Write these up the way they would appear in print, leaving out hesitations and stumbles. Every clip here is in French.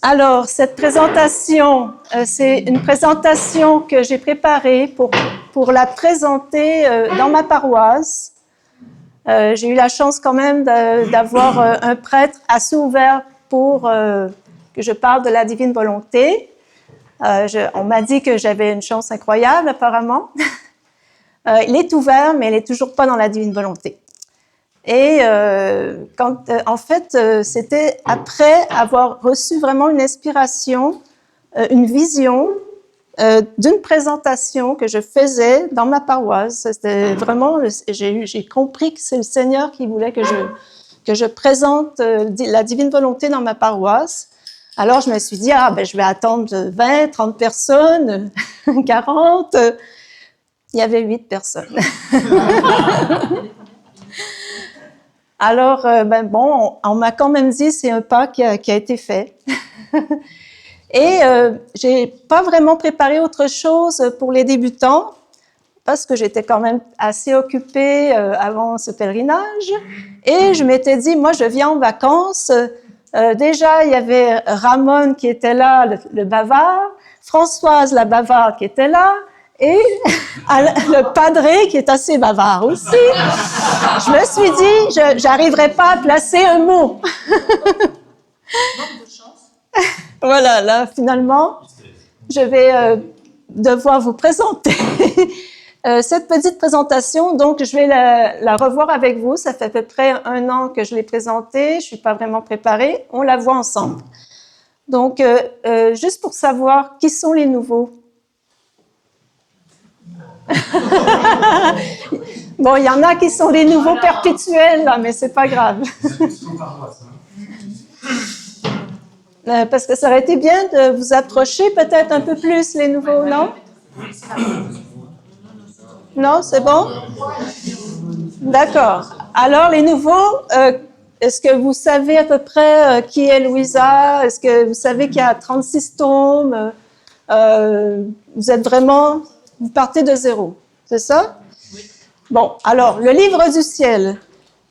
Alors, cette présentation, c'est une présentation que j'ai préparée pour la présenter dans ma paroisse. J'ai eu la chance quand même d'avoir un prêtre assez ouvert pour que je parle de la divine volonté. On m'a dit que j'avais une chance incroyable, apparemment. Il est ouvert, mais il n'est toujours pas dans la divine volonté. Et en fait, c'était après avoir reçu vraiment une inspiration, une vision d'une présentation que je faisais dans ma paroisse. C'était vraiment, j'ai compris que c'est le Seigneur qui voulait que je présente la divine volonté dans ma paroisse. Alors, je me suis dit, je vais attendre 20, 30 personnes, 40. Il y avait 8 personnes. Alors, on m'a quand même dit, c'est un pas qui a été fait. Et j'ai pas vraiment préparé autre chose pour les débutants, parce que j'étais quand même assez occupée avant ce pèlerinage. Et je m'étais dit, moi, je viens en vacances. Déjà, il y avait Ramon qui était là, le bavard, Françoise, la bavarde, qui était là, et le padré qui est assez bavard aussi. Je me suis dit, je n'arriverai pas à placer un mot. Manque de chance. Voilà, là, finalement, je vais devoir vous présenter cette petite présentation. Donc, je vais la revoir avec vous. Ça fait à peu près 1 an que je l'ai présentée. Je ne suis pas vraiment préparée. On la voit ensemble. Donc, juste pour savoir qui sont les nouveaux. Bon, il y en a qui sont les nouveaux perpétuels, là, mais c'est pas grave. Parce que ça aurait été bien de vous approcher peut-être un peu plus, les nouveaux, non? Non, c'est bon? D'accord. Alors, les nouveaux, est-ce que vous savez à peu près qui est Louisa? Est-ce que vous savez qu'il y a 36 tomes? Vous êtes vraiment... Vous partez de zéro, c'est ça? Oui. Bon, alors, le livre du ciel,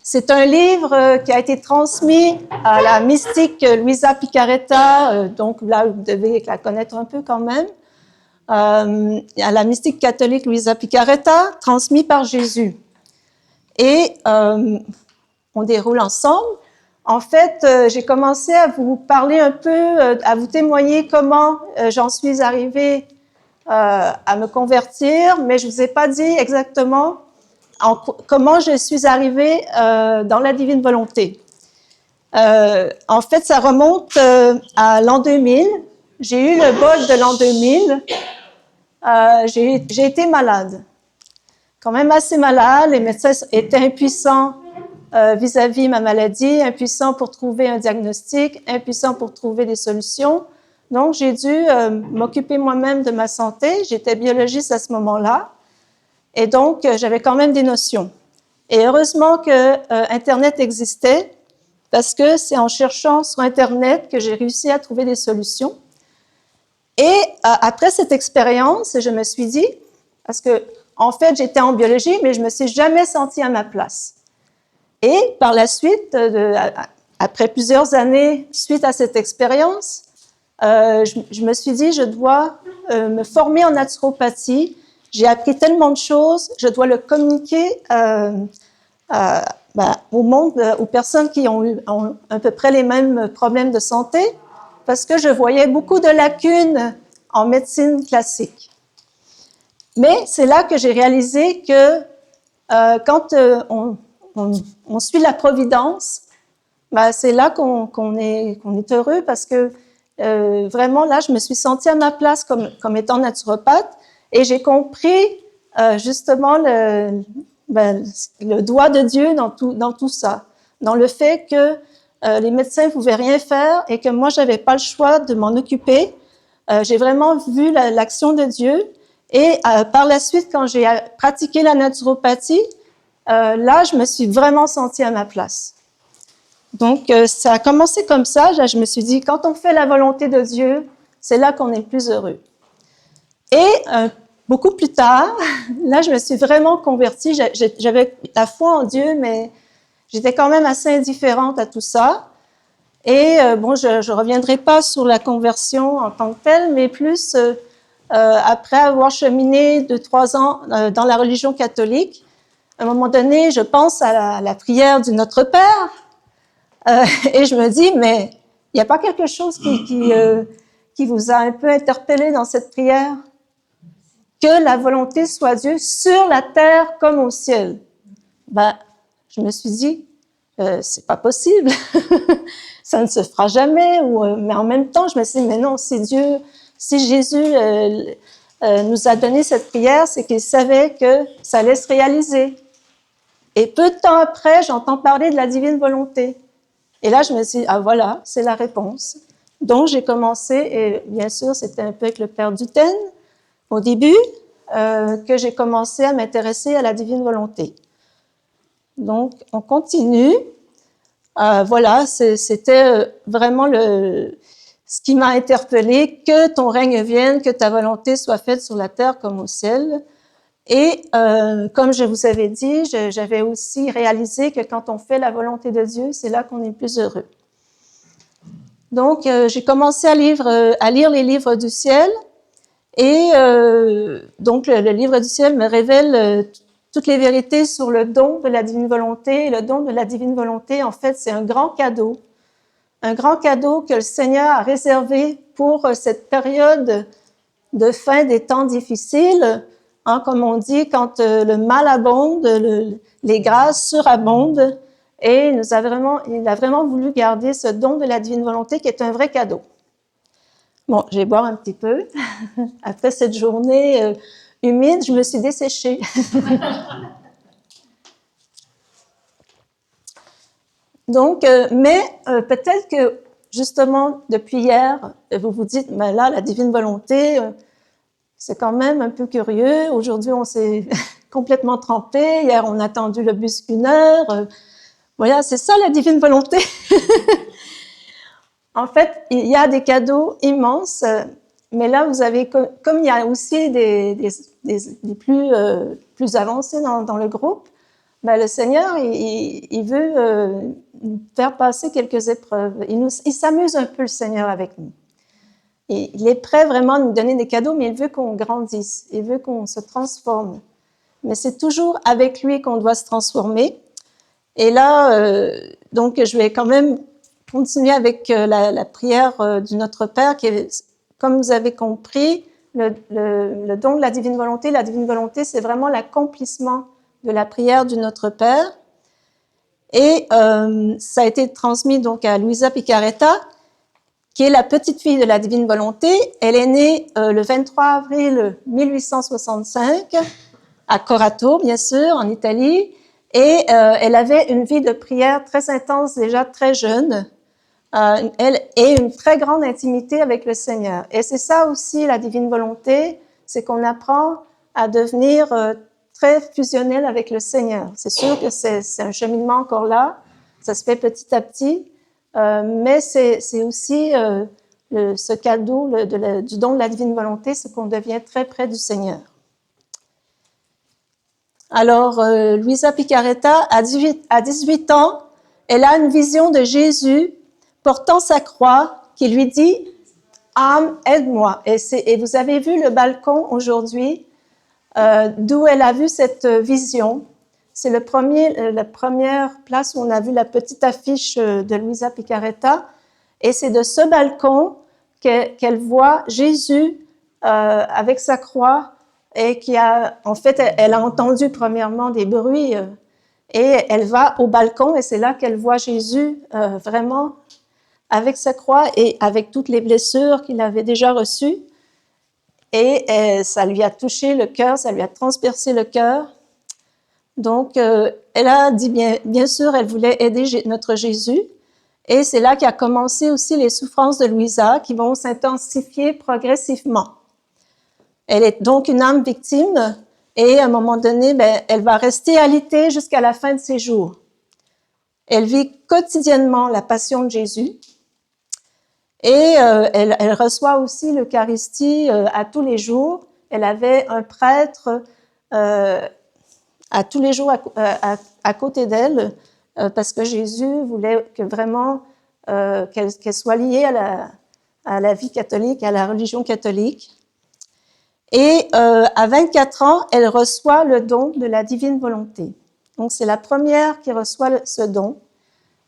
c'est un livre qui a été transmis à la mystique Luisa Picaretta, donc là, vous devez la connaître un peu quand même, à la mystique catholique Luisa Picaretta, transmis par Jésus. Et on déroule ensemble. En fait, j'ai commencé à vous parler un peu, à vous témoigner comment j'en suis arrivée à me convertir, mais je ne vous ai pas dit exactement comment je suis arrivée dans la divine volonté. En fait, ça remonte à l'an 2000. J'ai eu le bol de l'an 2000. J'ai été malade, quand même assez malade. Les médecins étaient impuissants vis-à-vis ma maladie, impuissants pour trouver un diagnostic, impuissants pour trouver des solutions. Donc, j'ai dû m'occuper moi-même de ma santé. J'étais biologiste à ce moment-là. Et donc, j'avais quand même des notions. Et heureusement que Internet existait, parce que c'est en cherchant sur Internet que j'ai réussi à trouver des solutions. Et après cette expérience, je me suis dit, parce que en fait, j'étais en biologie, mais je me suis jamais sentie à ma place. Et par la suite, après plusieurs années, suite à cette expérience, je me suis dit, je dois me former en naturopathie. J'ai appris tellement de choses, je dois le communiquer au monde, aux personnes qui ont à peu près les mêmes problèmes de santé, parce que je voyais beaucoup de lacunes en médecine classique. Mais c'est là que j'ai réalisé que quand on suit la providence, c'est là qu'on est heureux, parce que vraiment, là, je me suis sentie à ma place comme étant naturopathe, et j'ai compris justement le doigt de Dieu dans tout ça, dans le fait que les médecins ne pouvaient rien faire et que moi, je n'avais pas le choix de m'en occuper. J'ai vraiment vu l'action de Dieu, et par la suite, quand j'ai pratiqué la naturopathie, là, je me suis vraiment sentie à ma place. Donc, ça a commencé comme ça. Je me suis dit, quand on fait la volonté de Dieu, c'est là qu'on est le plus heureux. Et beaucoup plus tard, là, je me suis vraiment convertie. J'avais la foi en Dieu, mais j'étais quand même assez indifférente à tout ça. Et bon, je ne reviendrai pas sur la conversion en tant que telle, mais plus après avoir cheminé de 3 ans dans la religion catholique, à un moment donné, je pense à la prière du Notre Père et je me dis, mais il n'y a pas quelque chose qui vous a un peu interpellé dans cette prière? Que la volonté soit Dieu sur la terre comme au ciel. Ben, je me suis dit, c'est pas possible, ça ne se fera jamais. Mais en même temps, je me suis dit, mais non, si Dieu, si Jésus nous a donné cette prière, c'est qu'il savait que ça allait se réaliser. Et peu de temps après, j'entends parler de la divine volonté. Et là, je me suis dit, ah voilà, c'est la réponse. Donc, j'ai commencé, et bien sûr, c'était un peu avec le Père Duthène, au début, que j'ai commencé à m'intéresser à la divine volonté. Donc, on continue. Voilà, c'était vraiment ce qui m'a interpellée, que ton règne vienne, que ta volonté soit faite sur la terre comme au ciel. Et comme je vous avais dit, j'avais aussi réalisé que quand on fait la volonté de Dieu, c'est là qu'on est le plus heureux. Donc, j'ai commencé à lire les livres du ciel. Et donc, le livre du ciel me révèle toutes les vérités sur le don de la divine volonté. Et le don de la divine volonté, en fait, c'est un grand cadeau que le Seigneur a réservé pour cette période de fin des temps difficiles. Hein, comme on dit, quand le mal abonde, les grâces surabondent. Et il a vraiment voulu garder ce don de la divine volonté qui est un vrai cadeau. Bon, je vais boire un petit peu. Après cette journée humide, je me suis desséchée. Donc, mais peut-être que justement, depuis hier, vous vous dites, mais là, la divine volonté, c'est quand même un peu curieux. Aujourd'hui, on s'est complètement trempé. Hier, on a attendu le bus 1 heure. Voilà, c'est ça la divine volonté. En fait, il y a des cadeaux immenses, mais là, vous avez, comme il y a aussi des plus avancés dans le groupe, ben, le Seigneur, il veut faire passer quelques épreuves. Il s'amuse un peu, le Seigneur, avec nous. Et il est prêt vraiment à nous donner des cadeaux, mais il veut qu'on grandisse, il veut qu'on se transforme. Mais c'est toujours avec lui qu'on doit se transformer. Et là, donc, je vais quand même continuer avec la prière du Notre Père, qui est, comme vous avez compris, le don de la divine volonté. La divine volonté, c'est vraiment l'accomplissement de la prière du Notre Père. Et ça a été transmis donc à Luisa Picaretta, qui est la petite fille de la divine volonté. Elle est née le 23 avril 1865 à Corato, bien sûr, en Italie. Et elle avait une vie de prière très intense déjà très jeune. Elle a une très grande intimité avec le Seigneur. Et c'est ça aussi la divine volonté, c'est qu'on apprend à devenir très fusionnel avec le Seigneur. C'est sûr que c'est un cheminement encore là, ça se fait petit à petit, mais c'est aussi ce cadeau du don de la divine volonté, c'est qu'on devient très près du Seigneur. Alors, Luisa Picaretta, à 18 ans, elle a une vision de Jésus portant sa croix qui lui dit « Âme, aide-moi ». Et vous avez vu le balcon aujourd'hui d'où elle a vu cette vision. C'est la première place où on a vu la petite affiche de Luisa Picaretta. Et c'est de ce balcon qu'elle voit Jésus avec sa croix et en fait, elle a entendu premièrement des bruits et elle va au balcon et c'est là qu'elle voit Jésus vraiment avec sa croix et avec toutes les blessures qu'il avait déjà reçues. Et ça lui a touché le cœur, ça lui a transpercé le cœur. Donc, elle a dit, bien sûr, elle voulait aider notre Jésus. Et c'est là qu'a commencé aussi les souffrances de Luisa qui vont s'intensifier progressivement. Elle est donc une âme victime et à un moment donné, elle va rester alitée jusqu'à la fin de ses jours. Elle vit quotidiennement la passion de Jésus et elle reçoit aussi l'Eucharistie à tous les jours. Elle avait un prêtre à tous les jours à côté d'elle parce que Jésus voulait que vraiment qu'elle soit liée à la vie catholique, à la religion catholique. Et à 24 ans, elle reçoit le don de la divine volonté. Donc, c'est la première qui reçoit ce don.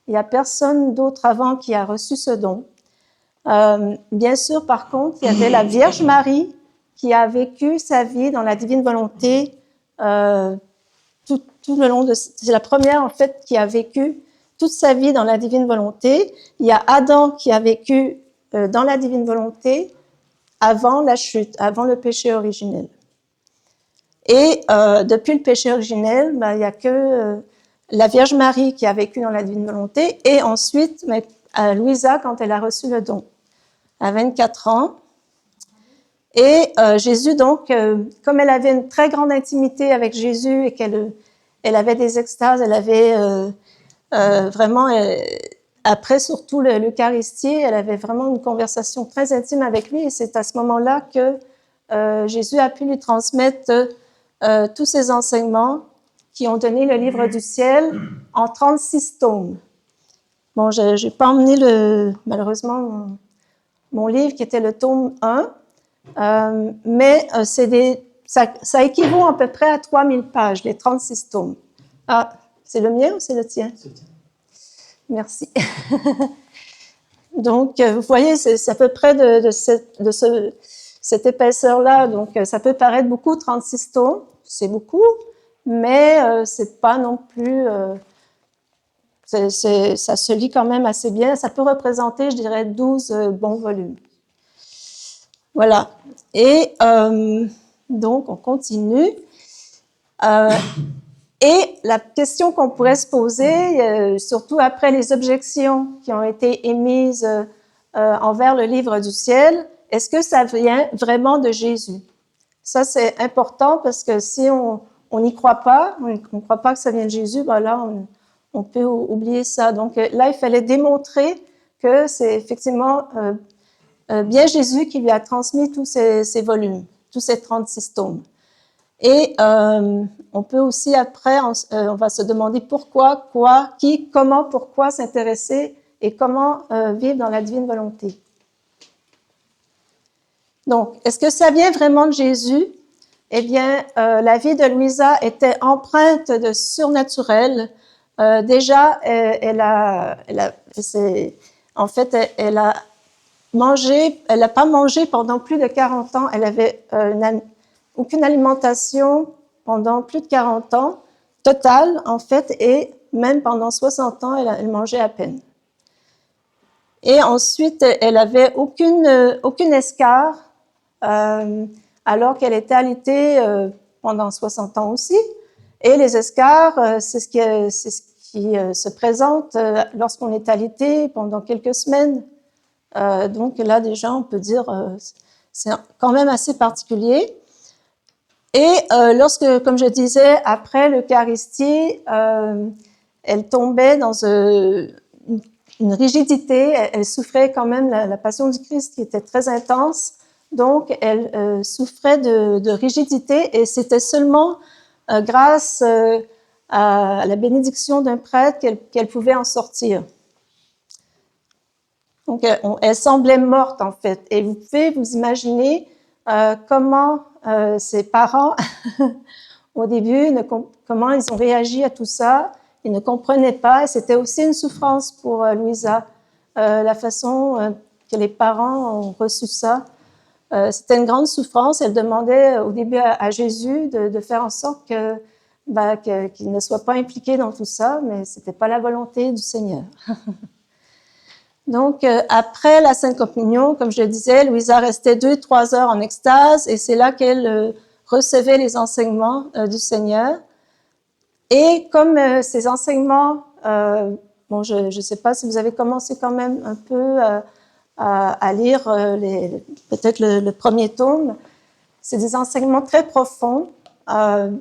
Il n'y a personne d'autre avant qui a reçu ce don. Bien sûr, par contre, il y avait la Vierge Marie qui a vécu sa vie dans la divine volonté tout le long de... C'est la première, en fait, qui a vécu toute sa vie dans la divine volonté. Il y a Adam qui a vécu dans la divine volonté avant la chute, avant le péché originel. Et depuis le péché originel, il n'y a que la Vierge Marie qui a vécu dans la divine volonté, et ensuite Louisa quand elle a reçu le don, à 24 ans. Et Jésus, donc, comme elle avait une très grande intimité avec Jésus et qu'elle avait des extases, elle avait vraiment, après surtout l'Eucharistie, elle avait vraiment une conversation très intime avec lui, et c'est à ce moment-là que Jésus a pu lui transmettre tous ces enseignements qui ont donné le livre du ciel en 36 tomes. Bon, je n'ai pas emmené malheureusement mon livre qui était le tome 1, mais ça équivaut à peu près à 3000 pages, les 36 tomes. Ah, c'est le mien ou c'est le tien? C'est le tien. Merci. Donc, vous voyez, c'est à peu près de cette épaisseur-là. Donc, ça peut paraître beaucoup, 36 tomes, c'est beaucoup, mais c'est pas non plus... ça se lit quand même assez bien. Ça peut représenter, je dirais, 12 bons volumes. Voilà. Et donc, on continue. Et la question qu'on pourrait se poser, surtout après les objections qui ont été émises envers le livre du ciel, est-ce que ça vient vraiment de Jésus? Ça, c'est important parce que si on n'y croit pas, on ne croit pas que ça vient de Jésus, ben là, on peut oublier ça. Donc là, il fallait démontrer que c'est effectivement bien Jésus qui lui a transmis tous ces volumes, tous ces 36 tomes. Et on peut aussi après, on va se demander pourquoi, quoi, qui, comment, pourquoi s'intéresser et comment vivre dans la divine volonté. Donc, est-ce que ça vient vraiment de Jésus? Eh bien, la vie de Louisa était empreinte de surnaturel. Déjà, elle a mangé, elle n'a pas mangé pendant plus de 40 ans. Elle avait aucune alimentation pendant plus de 40 ans, totale en fait, et même pendant 60 ans, elle mangeait à peine. Et ensuite, elle avait aucune escarre, alors qu'elle était alitée pendant 60 ans aussi. Et les escarres, c'est ce qui se présente lorsqu'on est alité pendant quelques semaines. Donc là, déjà, on peut dire c'est quand même assez particulier. Et comme je disais, après l'Eucharistie, elle tombait dans une rigidité. Elle souffrait quand même la passion du Christ qui était très intense. Donc, elle souffrait de rigidité, et c'était seulement grâce à la bénédiction d'un prêtre qu'elle pouvait en sortir. Donc, elle semblait morte, en fait. Et vous pouvez vous imaginer comment ses parents, au début, comment ils ont réagi à tout ça. Ils ne comprenaient pas. Et c'était aussi une souffrance pour Louisa, la façon que les parents ont reçu ça. C'était une grande souffrance. Elle demandait au début à Jésus de faire en sorte qu'il ne soit pas impliqué dans tout ça, mais ce n'était pas la volonté du Seigneur. Donc, après la Sainte Communion, comme je le disais, Louisa restait 2-3 heures en extase, et c'est là qu'elle recevait les enseignements du Seigneur. Et comme ces enseignements, bon, je ne sais pas si vous avez commencé quand même un peu à lire peut-être le premier tome, c'est des enseignements très profonds. On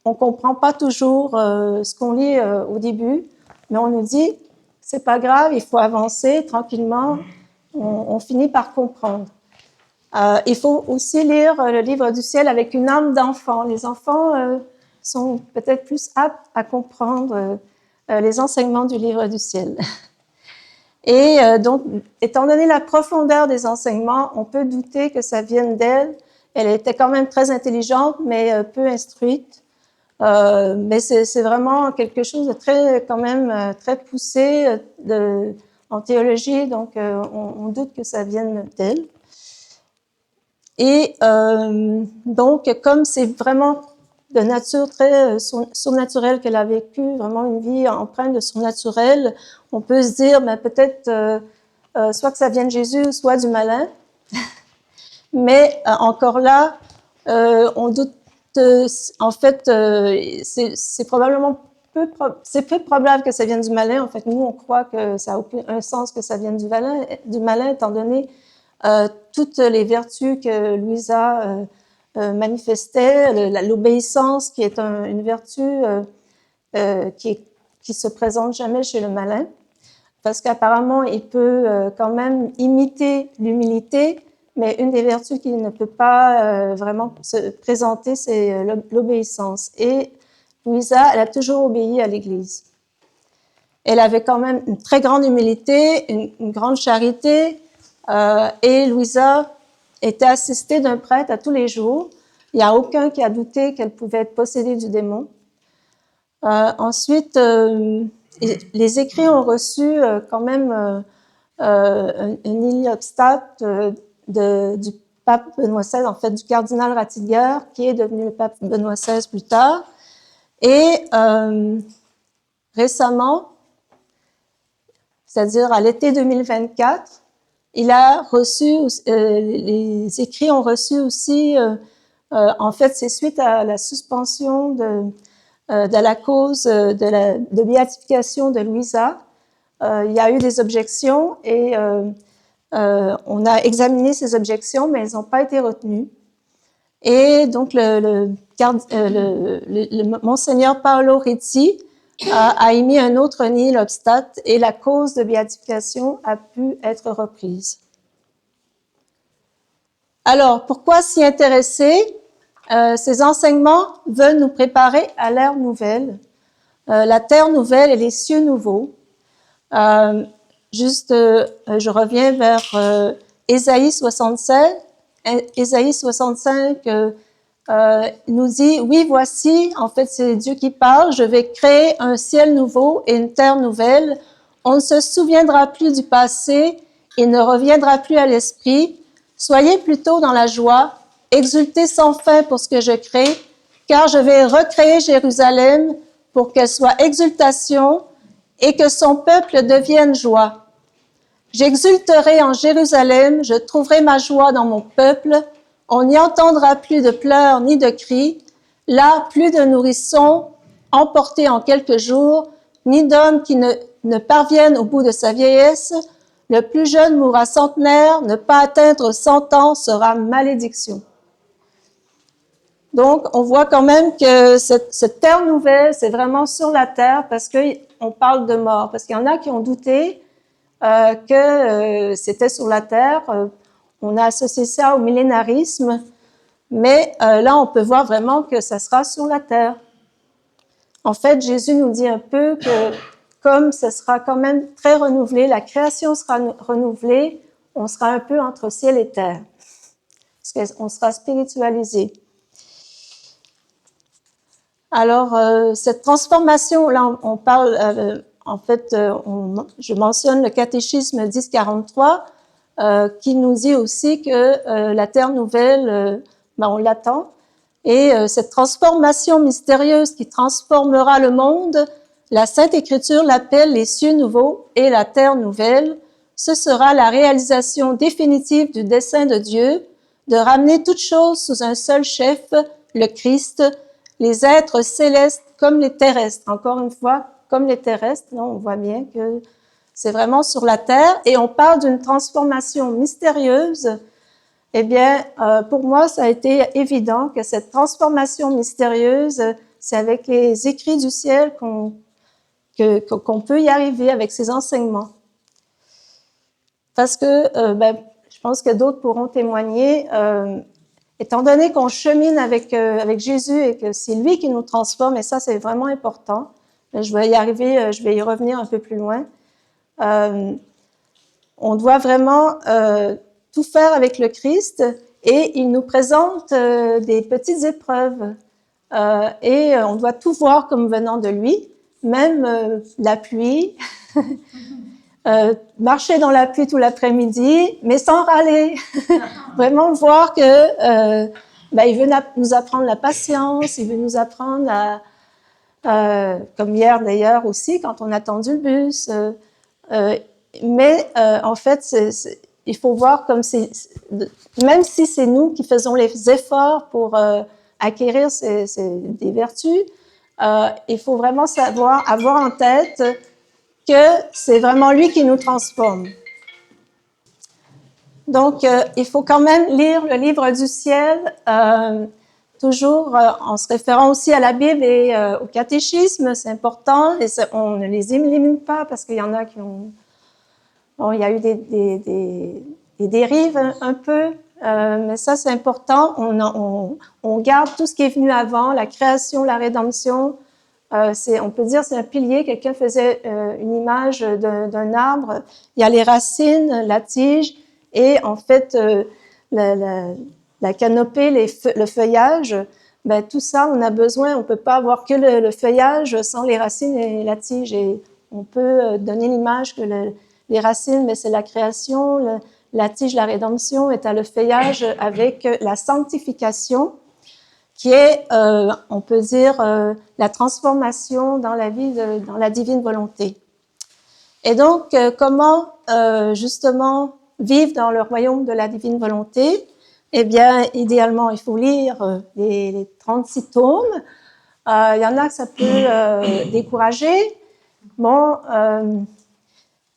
ne comprend pas toujours ce qu'on lit au début, mais on nous dit c'est pas grave, il faut avancer tranquillement, on finit par comprendre. Il faut aussi lire le livre du ciel avec une âme d'enfant. Les enfants sont peut-être plus aptes à comprendre les enseignements du livre du ciel. Et donc, étant donné la profondeur des enseignements, on peut douter que ça vienne d'elle. Elle était quand même très intelligente, mais peu instruite. Mais c'est vraiment quelque chose de très, quand même, très poussé en théologie, donc on doute que ça vienne d'elle. Et donc, comme c'est vraiment de nature très surnaturelle qu'elle a vécu, vraiment une vie empreinte de surnaturel, on peut se dire, ben, peut-être soit que ça vient de Jésus, soit du malin. Mais encore là, on doute. En fait, c'est probablement peu probable que ça vienne du malin. En fait, nous, on croit que ça n'a aucun sens que ça vienne du malin étant donné toutes les vertus que Louisa manifestait, l'obéissance qui est une vertu qui se présente jamais chez le malin, parce qu'apparemment il peut quand même imiter l'humilité, mais une des vertus qu'il ne peut pas vraiment se présenter, c'est l'obéissance. Et Louisa, elle a toujours obéi à l'Église. Elle avait quand même une très grande humilité, une grande charité, et Louisa était assistée d'un prêtre à tous les jours. Il n'y a aucun qui a douté qu'elle pouvait être possédée du démon. Ensuite, les écrits ont reçu quand même un héliostat du pape Benoît XVI, en fait du cardinal Ratzinger, qui est devenu le pape Benoît XVI plus tard. Et récemment, c'est-à-dire à l'été 2024, il a reçu, les écrits ont reçu aussi, en fait, c'est suite à la suspension de la cause de béatification de Louisa. Il y a eu des objections et on a examiné ces objections, mais elles n'ont pas été retenues. Et donc, le monseigneur Paolo Rizzi a émis un autre nihil obstat et la cause de béatification a pu être reprise. Alors, pourquoi s'y intéresser? Ces enseignements veulent nous préparer à l'ère nouvelle, la terre nouvelle et les cieux nouveaux. Je reviens vers Ésaïe 65. Ésaïe 65 nous dit, oui, voici, en fait, c'est Dieu qui parle, je vais créer un ciel nouveau et une terre nouvelle. On ne se souviendra plus du passé et ne reviendra plus à l'esprit. Soyez plutôt dans la joie, exultez sans fin pour ce que je crée, car je vais recréer Jérusalem pour qu'elle soit exultation et que son peuple devienne joie. J'exulterai en Jérusalem, je trouverai ma joie dans mon peuple. On n'y entendra plus de pleurs ni de cris. Là, plus de nourrissons emportés en quelques jours, ni d'hommes qui ne parviennent au bout de sa vieillesse. Le plus jeune mourra centenaire, ne pas atteindre 100 ans sera malédiction. Donc, on voit quand même que cette terre nouvelle, c'est vraiment sur la terre parce qu'on parle de mort. Parce qu'il y en a qui ont douté que c'était sur la terre. On a associé ça au millénarisme, mais là, on peut voir vraiment que ça sera sur la terre. En fait, Jésus nous dit un peu que comme ce sera quand même très renouvelé, la création sera renouvelée, on sera un peu entre ciel et terre, parce qu'on sera spiritualisé. Alors, cette transformation, là, on parle, en fait, je mentionne le catéchisme 1043, qui nous dit aussi que la terre nouvelle, on l'attend. Et cette transformation mystérieuse qui transformera le monde, la Sainte Écriture l'appelle les cieux nouveaux et la terre nouvelle. Ce sera la réalisation définitive du dessein de Dieu de ramener toutes choses sous un seul chef, le Christ, les êtres célestes comme les terrestres. Encore une fois, comme les terrestres, là, on voit bien que c'est vraiment sur la terre. Et on parle d'une transformation mystérieuse. Eh bien, pour moi, ça a été évident que cette transformation mystérieuse, c'est avec les écrits du ciel qu'on peut y arriver avec ces enseignements. Parce que, je pense que d'autres pourront témoigner, étant donné qu'on chemine avec Jésus et que c'est lui qui nous transforme, et ça, c'est vraiment important. Je vais y arriver, je vais y revenir un peu plus loin. on doit vraiment tout faire avec le Christ, et il nous présente des petites épreuves. Et on doit tout voir comme venant de lui, même la pluie, marcher dans la pluie tout l'après-midi, mais sans râler. Vraiment voir que il veut nous apprendre la patience, il veut nous apprendre comme hier d'ailleurs aussi, quand on a attendu le bus. Mais en fait, il faut voir comme même si c'est nous qui faisons les efforts pour acquérir des vertus, il faut vraiment avoir en tête que c'est vraiment lui qui nous transforme. Donc, il faut quand même lire le livre du ciel, toujours en se référant aussi à la Bible et au catéchisme, c'est important. Et on ne les élimine pas parce qu'il y en a qui ont... Bon, il y a eu des dérives un peu, mais ça c'est important. On garde tout ce qui est venu avant, la création, la rédemption. On peut dire c'est un pilier. Quelqu'un faisait une image d'un arbre. Il y a les racines, la tige et en fait la canopée, le feuillage. Ben, tout ça, on a besoin. On peut pas avoir que le feuillage sans les racines et la tige. Et on peut donner l'image que les racines, mais c'est la création, la tige, la rédemption, et à le feuillage avec la sanctification, qui est, on peut dire, la transformation dans la vie, dans la divine volonté. Et donc, comment justement vivre dans le royaume de la divine volonté? Eh bien, idéalement, il faut lire les 36 tomes. Il y en a que ça peut décourager. Bon,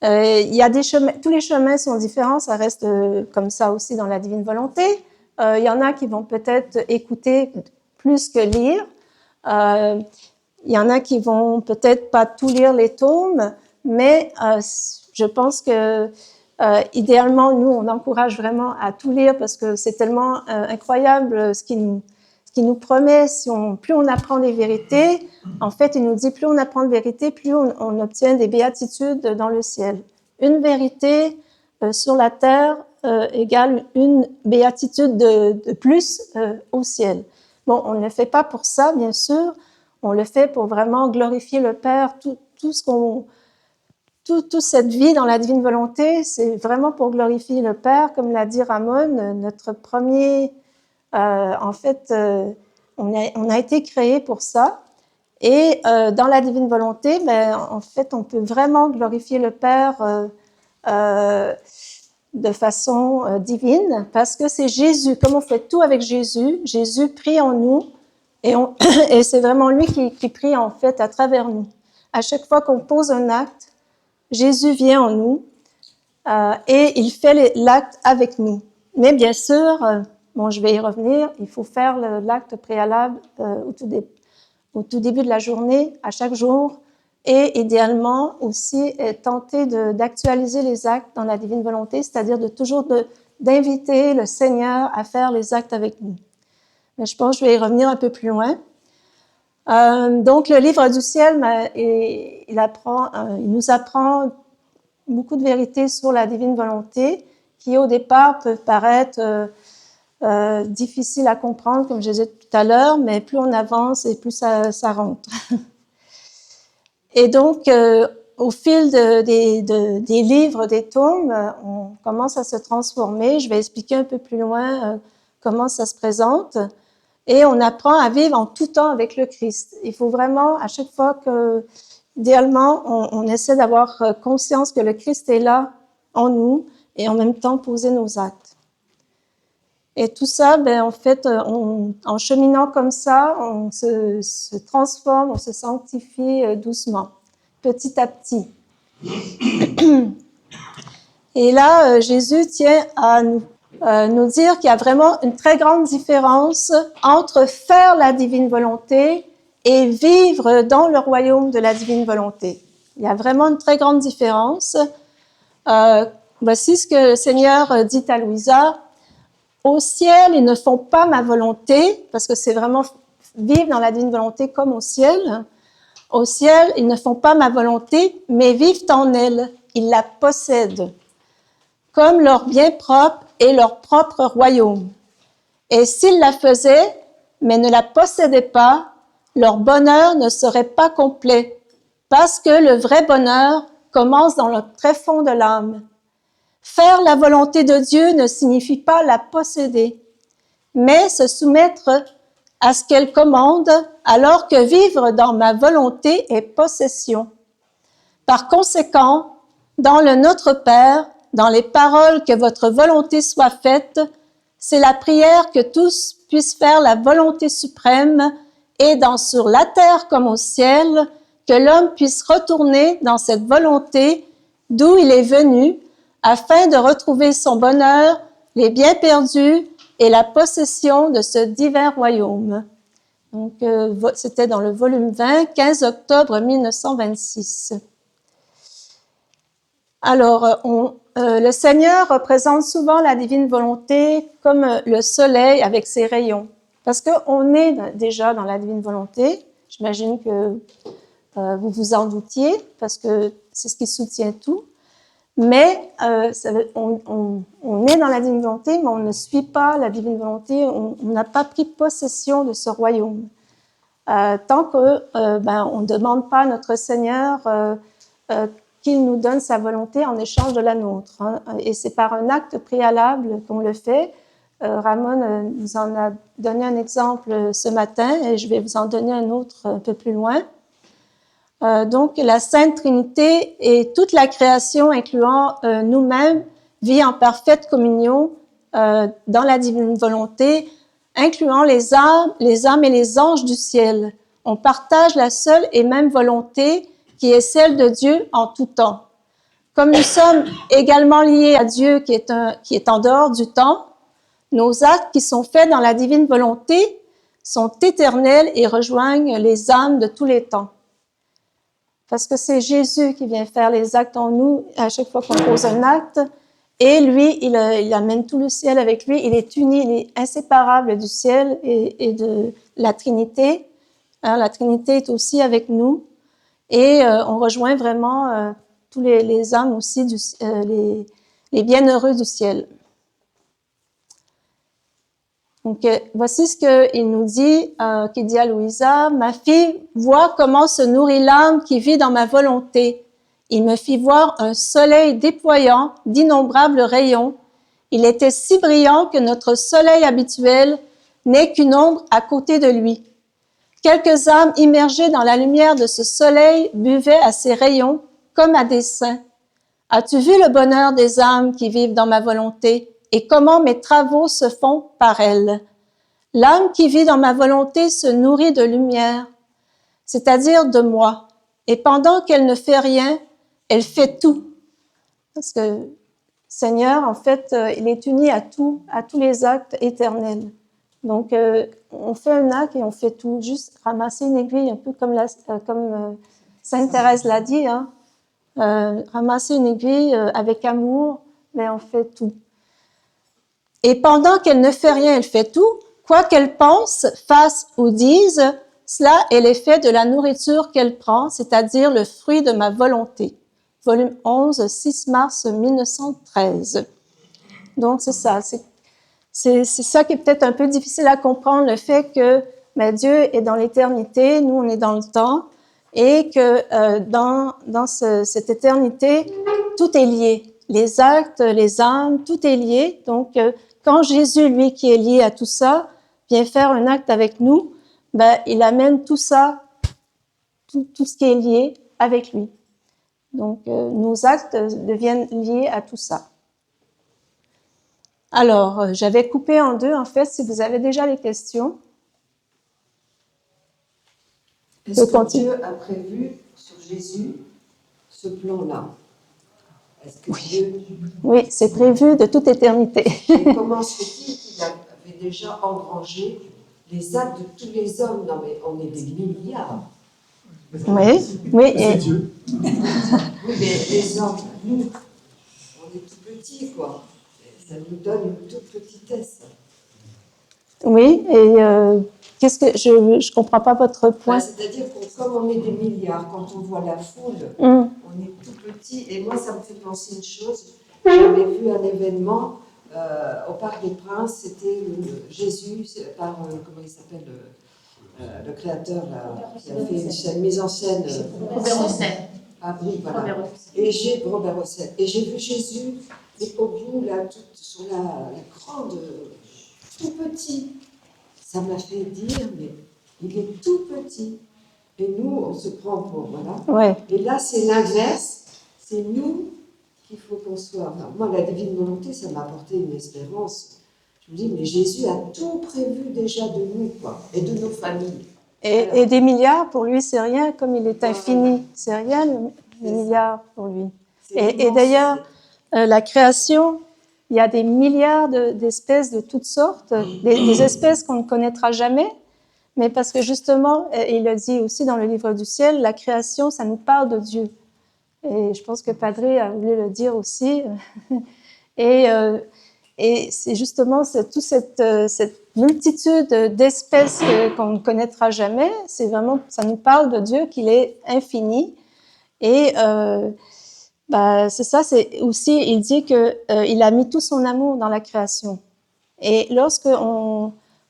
il y a des chemins, tous les chemins sont différents, ça reste comme ça aussi dans la divine volonté. Il y en a qui vont peut-être écouter plus que lire. Il y en a qui vont peut-être pas tout lire les tomes, mais je pense que idéalement, nous, on encourage vraiment à tout lire parce que c'est tellement incroyable ce qui nous promet. Plus on apprend des vérités, en fait, il nous dit plus on apprend de vérité, plus on obtient des béatitudes dans le ciel. Une vérité sur la terre égale une béatitude de plus au ciel. Bon, on ne le fait pas pour ça, bien sûr. On le fait pour vraiment glorifier le Père. Toute cette vie dans la divine volonté, c'est vraiment pour glorifier le Père. Comme l'a dit Ramon, notre premier... en fait, on a été créé pour ça. Et dans la divine volonté, en fait, on peut vraiment glorifier le Père de façon divine, parce que c'est Jésus. Comme on fait tout avec Jésus, Jésus prie en nous, et c'est vraiment lui qui prie en fait à travers nous. À chaque fois qu'on pose un acte, Jésus vient en nous et il fait l'acte avec nous. Mais bien sûr, bon, je vais y revenir, il faut faire l'acte préalable au tout début de la journée, à chaque jour, et idéalement aussi tenter d'actualiser les actes dans la divine volonté, c'est-à-dire d'inviter le Seigneur à faire les actes avec nous. Mais je pense que je vais y revenir un peu plus loin. Donc, le livre du ciel, il nous apprend beaucoup de vérités sur la divine volonté qui, au départ, peuvent paraître difficiles à comprendre, comme je disais tout à l'heure, mais plus on avance et plus ça rentre. Et donc, au fil des livres, des tomes, on commence à se transformer. Je vais expliquer un peu plus loin comment ça se présente. Et on apprend à vivre en tout temps avec le Christ. Il faut vraiment, à chaque fois que, idéalement, on essaie d'avoir conscience que le Christ est là en nous et en même temps poser nos actes. Et tout ça, en fait, en cheminant comme ça, on se transforme, on se sanctifie doucement, petit à petit. Et là, Jésus tient à nous dire qu'il y a vraiment une très grande différence entre faire la divine volonté et vivre dans le royaume de la divine volonté. Il y a vraiment une très grande différence. Voici ce que le Seigneur dit à Louisa. Au ciel, ils ne font pas ma volonté, parce que c'est vraiment vivre dans la divine volonté comme au ciel. Au ciel, ils ne font pas ma volonté, mais vivent en elle. Ils la possèdent. comme leur bien propre et leur propre royaume. Et s'ils la faisaient, mais ne la possédaient pas, leur bonheur ne serait pas complet, parce que le vrai bonheur commence dans le tréfonds de l'âme. Faire la volonté de Dieu ne signifie pas la posséder, mais se soumettre à ce qu'elle commande, alors que vivre dans ma volonté est possession. Par conséquent, dans le Notre Père, dans les paroles que votre volonté soit faite, c'est la prière que tous puissent faire la volonté suprême et sur la terre comme au ciel, que l'homme puisse retourner dans cette volonté d'où il est venu, afin de retrouver son bonheur, les biens perdus et la possession de ce divin royaume. Donc, c'était dans le volume 20, 15 octobre 1926. Alors, le Seigneur représente souvent la divine volonté comme le soleil avec ses rayons. Parce qu'on est déjà dans la divine volonté. J'imagine que vous vous en doutiez, parce que c'est ce qui soutient tout. Mais on est dans la divine volonté, mais on ne suit pas la divine volonté. On n'a pas pris possession de ce royaume. Tant qu'on ne demande pas à notre Seigneur qu'il nous donne sa volonté en échange de la nôtre. Hein. Et c'est par un acte préalable qu'on le fait. Ramon nous en a donné un exemple ce matin et je vais vous en donner un autre un peu plus loin. Donc, la Sainte Trinité et toute la création, incluant nous-mêmes, vit en parfaite communion dans la divine volonté, incluant les âmes et les anges du ciel. On partage la seule et même volonté qui est celle de Dieu en tout temps. Comme nous sommes également liés à Dieu qui est en dehors du temps, nos actes qui sont faits dans la divine volonté sont éternels et rejoignent les âmes de tous les temps. Parce que c'est Jésus qui vient faire les actes en nous à chaque fois qu'on pose un acte. Et lui, il amène tout le ciel avec lui. Il est uni, il est inséparable du ciel et de la Trinité. Hein, la Trinité est aussi avec nous. Et on rejoint vraiment tous les âmes aussi, les bienheureux du ciel. Donc, voici ce qu'il nous dit, qu'il dit à Louisa. « Ma fille, vois comment se nourrit l'âme qui vit dans ma volonté. Il me fit voir un soleil déployant d'innombrables rayons. Il était si brillant que notre soleil habituel n'est qu'une ombre à côté de lui. Quelques âmes immergées dans la lumière de ce soleil buvaient à ses rayons comme à des saints. As-tu vu le bonheur des âmes qui vivent dans ma volonté et comment mes travaux se font par elles? L'âme qui vit dans ma volonté se nourrit de lumière, c'est-à-dire de moi. Et pendant qu'elle ne fait rien, elle fait tout. Parce que Seigneur, en fait, il est uni à tous les actes éternels. Donc, on fait un acte et on fait tout. Juste ramasser une aiguille, un peu comme Sainte Thérèse l'a dit, hein. Ramasser une aiguille avec amour, mais on fait tout. Et pendant qu'elle ne fait rien, elle fait tout. Quoi qu'elle pense, fasse ou dise, cela est l'effet de la nourriture qu'elle prend, c'est-à-dire le fruit de ma volonté. Volume 11, 6 mars 1913. Donc, c'est ça. C'est ça qui est peut-être un peu difficile à comprendre, le fait que Dieu est dans l'éternité, nous, on est dans le temps, et que dans cette éternité, tout est lié. Les actes, les âmes, tout est lié. Donc, quand Jésus, lui, qui est lié à tout ça, vient faire un acte avec nous, il amène tout ça, tout ce qui est lié avec lui. Donc, nos actes deviennent liés à tout ça. Alors, j'avais coupé en deux, en fait, si vous avez déjà les questions. Est-ce que Dieu a prévu sur Jésus ce plan-là? Est-ce que Dieu... Oui, c'est prévu de toute éternité. Et comment se fait-il qu'il avait déjà engrangé les actes de tous les hommes? Non, mais on est des milliards. Oui. C'est Dieu. Oui, mais les hommes, nous, on est tout petits, quoi. Ça nous donne une toute petitesse. Oui, et qu'est-ce que je comprends pas votre point. C'est-à-dire que comme on est des milliards, quand on voit la foule, on est tout petit. Et moi, ça me fait penser une chose. j'avais vu un événement au Parc des Princes, c'était Jésus, comment il s'appelle, le créateur là, qui a fait une mise en scène. Robert Hossein. Ah oui, voilà. Robert Hossein. Et j'ai vu Jésus, et au bout, là, sur la grande, tout petit. Ça m'a fait dire, mais il est tout petit. Et nous, on se prend pour, voilà. Ouais. Et là, c'est l'inverse. C'est nous qu'il faut qu'on soit. Enfin, moi, la divine volonté, ça m'a apporté une espérance. Je me dis, mais Jésus a tout prévu déjà de nous, quoi, et de nos familles. Et des milliards, pour lui, c'est rien, comme il est infini. C'est rien, les milliards, pour lui. Et d'ailleurs, la création, il y a des milliards d'espèces de toutes sortes, des espèces qu'on ne connaîtra jamais, mais parce que justement, il le dit aussi dans le livre du ciel, la création, ça nous parle de Dieu. Et je pense que Padre a voulu le dire aussi. Et c'est justement toute cette multitude d'espèces qu'on ne connaîtra jamais. C'est vraiment, ça nous parle de Dieu, qu'il est infini. Et c'est ça. C'est aussi, il dit que il a mis tout son amour dans la création. Et lorsque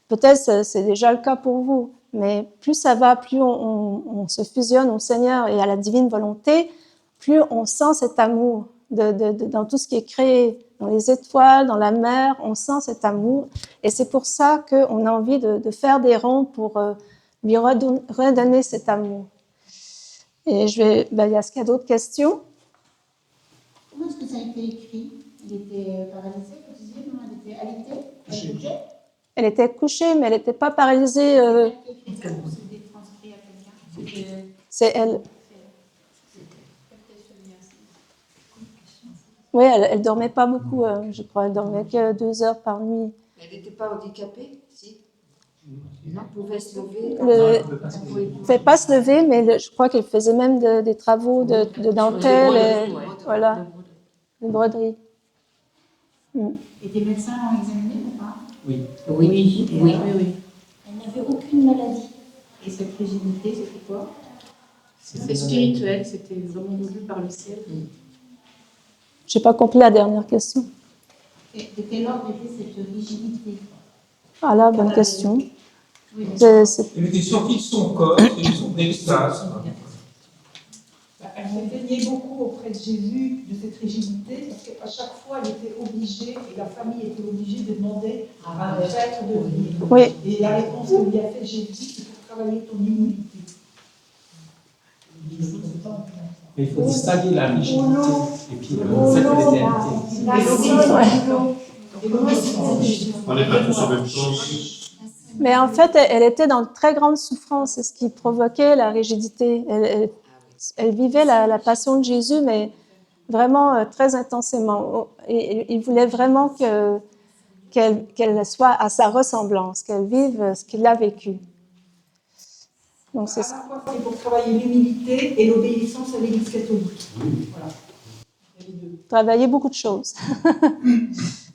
peut-être c'est déjà le cas pour vous, mais plus ça va, plus on se fusionne au Seigneur et à la divine volonté, plus on sent cet amour dans tout ce qui est créé, dans les étoiles, dans la mer, on sent cet amour. Et c'est pour ça qu'on a envie de faire des ronds pour lui redonner cet amour. Et est-ce qu'il y a d'autres questions? Comment est-ce que ça a été écrit? Il était paralysé, vous disiez, non? Elle était alitée? Elle était couchée, mais elle n'était pas paralysée. C'est elle. Oui, elle ne dormait pas beaucoup, je crois. Elle dormait que 2 heures par nuit. Elle n'était pas handicapée, si? Elle pouvait se lever. Elle ne pouvait pas se lever, mais je crois qu'elle faisait même des travaux de dentelle, voilà, de broderie. Et des médecins l'ont examinée ou pas? Oui. Elle n'avait aucune maladie. Et cette rigidité, c'était quoi? C'était spirituel, c'était vraiment voulu par le ciel. Je n'ai pas compris la dernière question. De quel ordre était cette rigidité? Ah là, bonne question. Oui, Elle était sortie de son corps, c'était son extase. Elle se plaignait beaucoup auprès de Jésus de cette rigidité, parce qu'à chaque fois, elle était obligée, et la famille était obligée de demander à un prêtre de venir. Oui. Et la réponse que lui a fait Jésus, c'est pour travailler ton immunité. Mais il faut distinguer la rigidité et puis le fait qu'elle était On n'est pas tous en même temps. Mais en fait, elle était dans de très grandes souffrances. C'est ce qui provoquait la rigidité. Elle vivait la passion de Jésus, mais vraiment très intensément. Et il voulait vraiment qu'elle soit à sa ressemblance, qu'elle vive ce qu'il a vécu. Donc, À la fois, c'est pour travailler l'humilité et l'obéissance à l'Église catholique. Voilà. Il y a les deux. Travailler beaucoup de choses.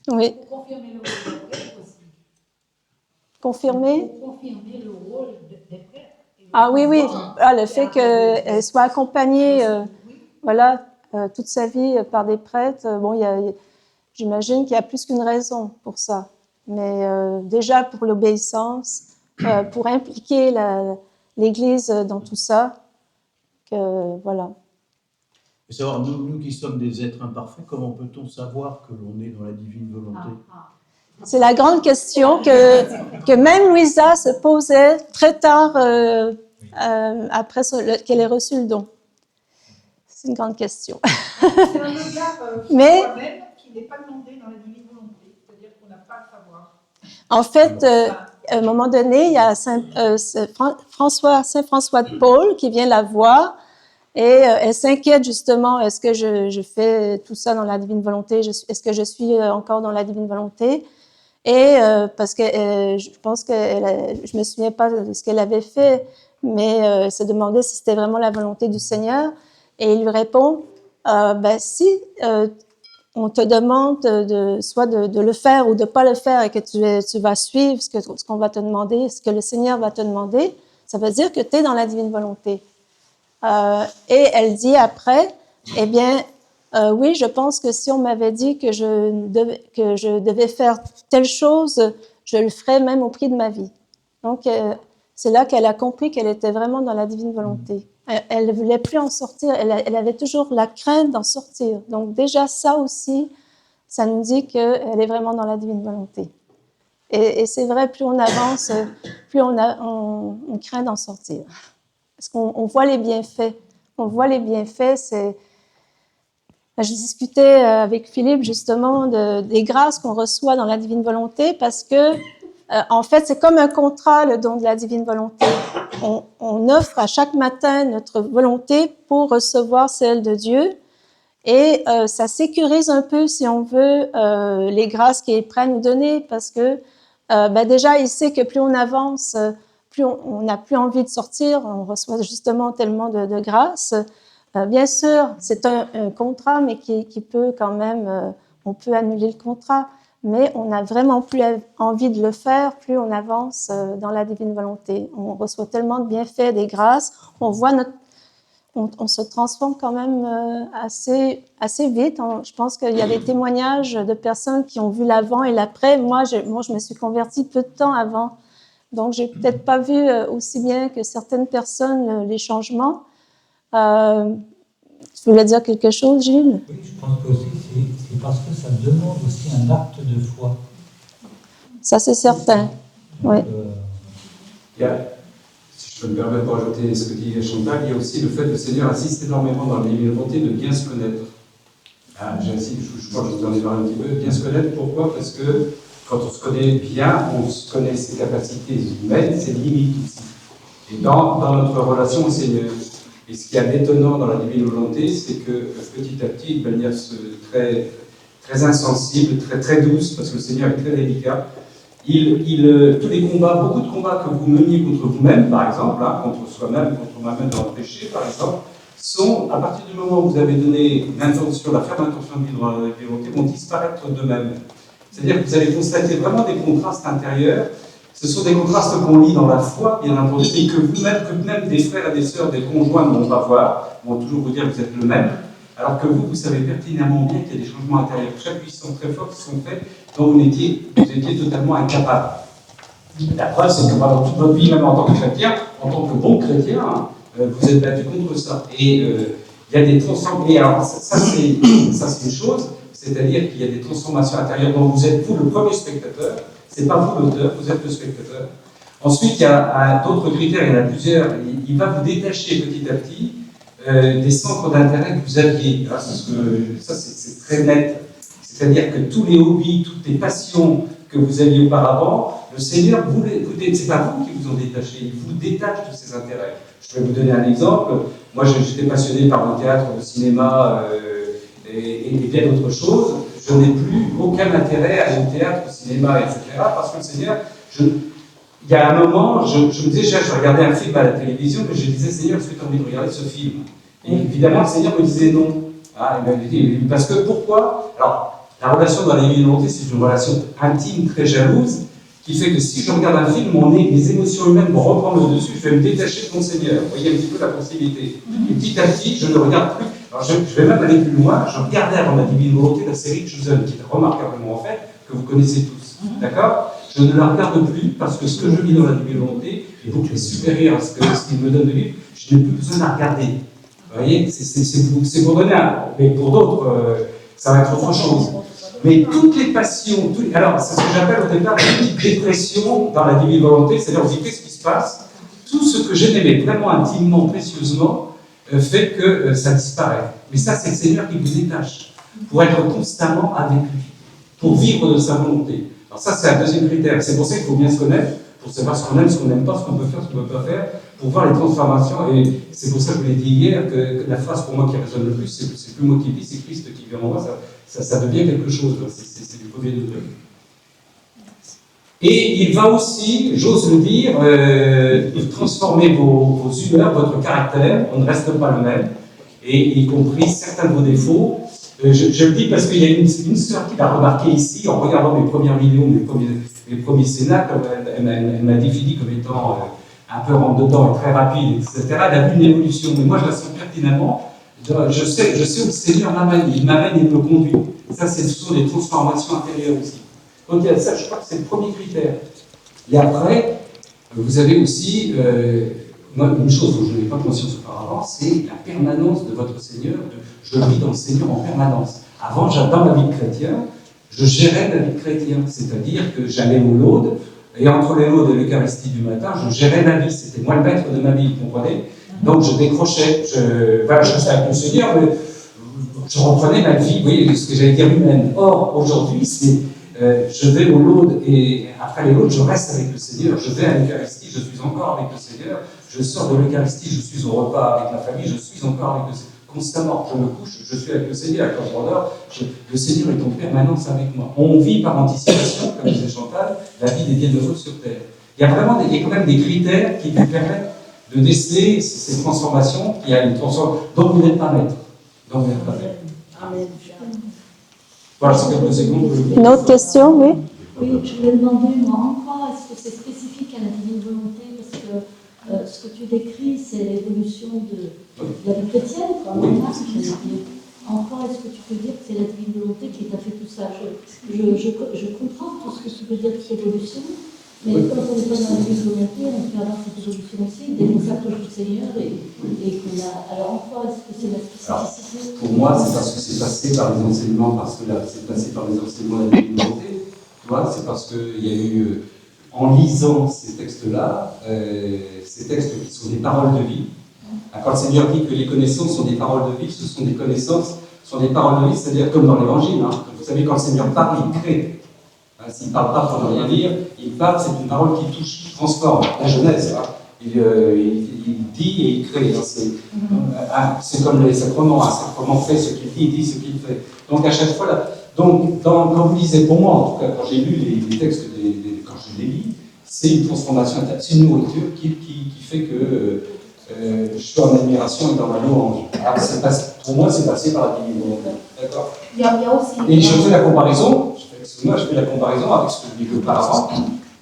Oui. Pour confirmer le rôle des prêtres aussi. Confirmer? Pour confirmer le rôle des prêtres. Ah oui. Le fait qu'elle soit accompagnée toute sa vie par des prêtres, j'imagine qu'il y a plus qu'une raison pour ça. Mais déjà pour l'obéissance, pour impliquer l'Église dans tout ça, voilà. Et savoir, nous qui sommes des êtres imparfaits, comment peut-on savoir que l'on est dans la divine volonté? C'est la grande question que même Louisa se posait très tard après qu'elle ait reçu le don. C'est une grande question. C'est un regard Mais soi-même qui n'est pas demandé dans la divine volonté, c'est-à-dire qu'on n'a pas à le savoir. en fait, à un moment donné, il y a Saint François de Paul qui vient la voir et elle s'inquiète justement, est-ce que je fais tout ça dans la divine volonté? Est-ce que je suis encore dans la divine volonté? Et parce que je pense que je me souviens pas de ce qu'elle avait fait, mais elle se demandait si c'était vraiment la volonté du Seigneur. Et il lui répond, si on te demande soit de le faire ou de pas le faire et que tu vas suivre ce qu'on va te demander, ce que le Seigneur va te demander, ça veut dire que tu es dans la divine volonté. Et elle dit après, eh bien, Oui, je pense que si on m'avait dit que je devais faire telle chose, je le ferais même au prix de ma vie. Donc, c'est là qu'elle a compris qu'elle était vraiment dans la divine volonté. Elle ne voulait plus en sortir, elle avait toujours la crainte d'en sortir. Donc déjà, ça aussi, ça nous dit qu'elle est vraiment dans la divine volonté. Et c'est vrai, plus on avance, plus on craint d'en sortir. Parce qu'on voit les bienfaits. On voit les bienfaits, c'est... Je discutais avec Philippe justement des grâces qu'on reçoit dans la divine volonté parce que, en fait, c'est comme un contrat, le don de la divine volonté. On offre à chaque matin notre volonté pour recevoir celle de Dieu et ça sécurise un peu, si on veut, les grâces qu'il est prêt à nous donner parce que déjà, il sait que plus on avance, plus on n'a plus envie de sortir, on reçoit justement tellement de grâces. Bien sûr, c'est un contrat, mais qui peut quand même, on peut annuler le contrat, mais on n'a vraiment plus envie de le faire, plus on avance dans la divine volonté. On reçoit tellement de bienfaits, des grâces, on voit on se transforme quand même assez vite. Je pense qu'il y a des témoignages de personnes qui ont vu l'avant et l'après. Moi, je me suis convertie peu de temps avant, donc j'ai peut-être pas vu aussi bien que certaines personnes les changements. Tu voulais dire quelque chose, Gilles? Oui, je pense que c'est parce que ça demande aussi un acte de foi. Ça, c'est certain. Oui. Si je peux me permettre de rajouter ce que dit Chantal, il y a aussi le fait que le Seigneur insiste énormément dans la divine volonté de bien se connaître. J'insiste, je crois que je vous en ai parlé un petit peu. Bien se connaître, pourquoi? Parce que quand on se connaît bien, on se connaît ses capacités humaines, ses limites aussi. Et dans notre relation au Seigneur. Et ce qui est étonnant dans la divine volonté, c'est que petit à petit, de manière très, très insensible, très, très douce, parce que le Seigneur est très délicat, tous les combats, beaucoup de combats que vous meniez contre vous-même, par exemple, contre soi-même, contre moi-même dans le péché, par exemple, sont, à partir du moment où vous avez donné l'intention, la ferme intention de vivre dans la divine volonté, vont disparaître d'eux-mêmes. C'est-à-dire que vous allez constater vraiment des contrastes intérieurs. Ce sont des contrastes qu'on lit dans la foi, bien entendu, et que même des frères et des sœurs, des conjoints ne vont pas voir, vont toujours vous dire que vous êtes le même, alors que vous savez pertinemment bien qu'il y a des changements intérieurs très puissants, très forts qui sont faits, dont vous étiez totalement incapable. La preuve, c'est que pendant toute votre vie, même en tant que chrétien, en tant que bon chrétien, vous êtes battu contre ça. Et il y a des transformations. Et alors, ça c'est une chose, c'est-à-dire qu'il y a des transformations intérieures dont vous êtes, vous, le premier spectateur. C'est pas vous l'auteur, vous êtes le spectateur. Ensuite, il y a d'autres critères, il y en a plusieurs. Il va vous détacher petit à petit des centres d'intérêt que vous aviez. Ça, c'est très net. C'est-à-dire que tous les hobbies, toutes les passions que vous aviez auparavant, le Seigneur, c'est pas vous qui vous en détachez, il vous détache de ces intérêts. Je vais vous donner un exemple. Moi, j'étais passionné par le théâtre, le cinéma et bien d'autres choses. Je n'ai plus aucun intérêt à aller au théâtre, au cinéma, etc. Parce que le Seigneur, il y a un moment, je me disais, je regardais un film à la télévision, mais je disais, Seigneur, est-ce que tu as envie de regarder ce film? Et évidemment, le Seigneur me disait non. Parce que pourquoi? Alors, la relation dans la divine volonté, c'est une relation intime, très jalouse, qui fait que si je regarde un film, les émotions humaines vont reprendre le dessus, je vais me détacher de mon Seigneur. Vous voyez un petit peu la possibilité. Et petit à petit, je ne regarde plus. Alors je vais même aller plus loin, je regardais avant la divine volonté la série Chosen, qui est remarquablement en fait, que vous connaissez tous. D'accord? Je ne la regarde plus parce que ce que je vis dans la divine volonté est beaucoup supérieur à ce qu'il me donne de vivre. Je n'ai plus besoin de la regarder. Vous voyez? C'est pour donner un. Mais pour d'autres, ça va être autre chose. Mais toutes les passions, alors c'est ce que j'appelle au départ une petite dépression dans la divine volonté, c'est-à-dire on dit qu'est-ce qui se passe? Tout ce que je n'aimais vraiment intimement, précieusement, fait que ça disparaît. Mais ça, c'est le Seigneur qui vous détache pour être constamment avec lui, pour vivre de sa volonté. Alors ça, c'est un deuxième critère. C'est pour ça qu'il faut bien se connaître, pour savoir ce qu'on aime, ce qu'on n'aime pas, ce qu'on peut faire, ce qu'on ne peut pas faire, pour voir les transformations. Et c'est pour ça que je vous l'ai dit hier, que la phrase pour moi qui résonne le plus, c'est plus moi qui vis, c'est Christ qui vit en moi. Ça devient quelque chose. C'est du premier degré. Et il va aussi, j'ose le dire, transformer vos humeurs, votre caractère, on ne reste pas le même, et y compris certains de vos défauts. Je le dis parce qu'il y a une sœur qui l'a remarqué ici, en regardant mes premières vidéos, mes premiers cénacles, elle m'a défini comme étant un peu rentre-dedans et très rapide, etc. Elle a vu une évolution, mais moi je la sens pertinemment. Je sais où le Seigneur m'amène, il m'amène et me conduit. Ça, ce sont des transformations intérieures aussi. Donc il y a ça, je crois que c'est le premier critère. Et après, vous avez aussi, une chose dont je n'avais pas conscience auparavant, c'est la permanence de votre Seigneur. Je vis dans le Seigneur en permanence. Avant, dans ma vie de chrétien, je gérais ma vie de chrétien, c'est-à-dire que j'allais au laude, et entre les laudes et l'Eucharistie du matin, je gérais ma vie. C'était moi le maître de ma vie, vous comprenez? Donc je décrochais, je restais avec le Seigneur, mais je reprenais ma vie, vous voyez, ce que j'allais dire humaine. Or, aujourd'hui, c'est je vais au laude et après les laudes, je reste avec le Seigneur, je vais à l'Eucharistie, je suis encore avec le Seigneur, je sors de l'Eucharistie, je suis au repas avec la famille, je suis encore avec le Seigneur. Constamment, je me couche, je suis avec le Seigneur, quand je m'endors, le Seigneur est en permanence avec moi. On vit par anticipation, comme disait Chantal, la vie des bienheureux sur terre. Il y a quand même des critères qui vous permettent de déceler ces transformations, qui a une transformation dont vous n'êtes pas maître. Donc vous n'êtes pas maître. Amen. Voilà, c'est quelques secondes. Une autre question, oui? Oui, je voulais demander, moi, en quoi est-ce que c'est spécifique à la divine volonté? Parce que ce que tu décris, c'est l'évolution de la vie chrétienne, quoi, normal, j'allais dire. En quoi est-ce que tu peux dire que c'est la divine volonté qui t'a fait tout ça? Je comprends tout ce que tu veux dire de cette évolution, mais quand on n'est pas dans la divine volonté, on peut avoir cette évolution aussi, dès qu'on s'approche du Seigneur et qu'on a. Alors en quoi est-ce que c'est la spécificité? Pour moi, c'est parce que c'est passé par les enseignements, parce que là, c'est passé par les enseignements de la divine volonté. Tu vois, c'est parce qu'il y a eu, en lisant ces textes-là, ces textes qui sont des paroles de vie. Quand le Seigneur dit que les connaissances sont des paroles de vie, ce sont des connaissances, sont des paroles de vie, c'est-à-dire comme dans l'Évangile. Hein. Vous savez, quand le Seigneur parle, il crée. S'il ne parle pas pour ne rien dire, il parle, c'est une parole qui touche, qui transforme. La Genèse, hein. Il dit et il crée. Hein. C'est comme les sacrements. Un sacrement fait ce qu'il dit, il dit ce qu'il fait. Donc à chaque fois, là, donc, quand vous lisez, pour moi, en tout cas, quand j'ai lu les textes, quand je les lis, c'est une transformation, c'est une nourriture qui fait que je suis en admiration et dans la louange. Alors, pour moi, c'est passé par la divine volonté. D'accord? Il y a aussi. Et je fais la comparaison, je fais la comparaison avec ce que je vivais auparavant,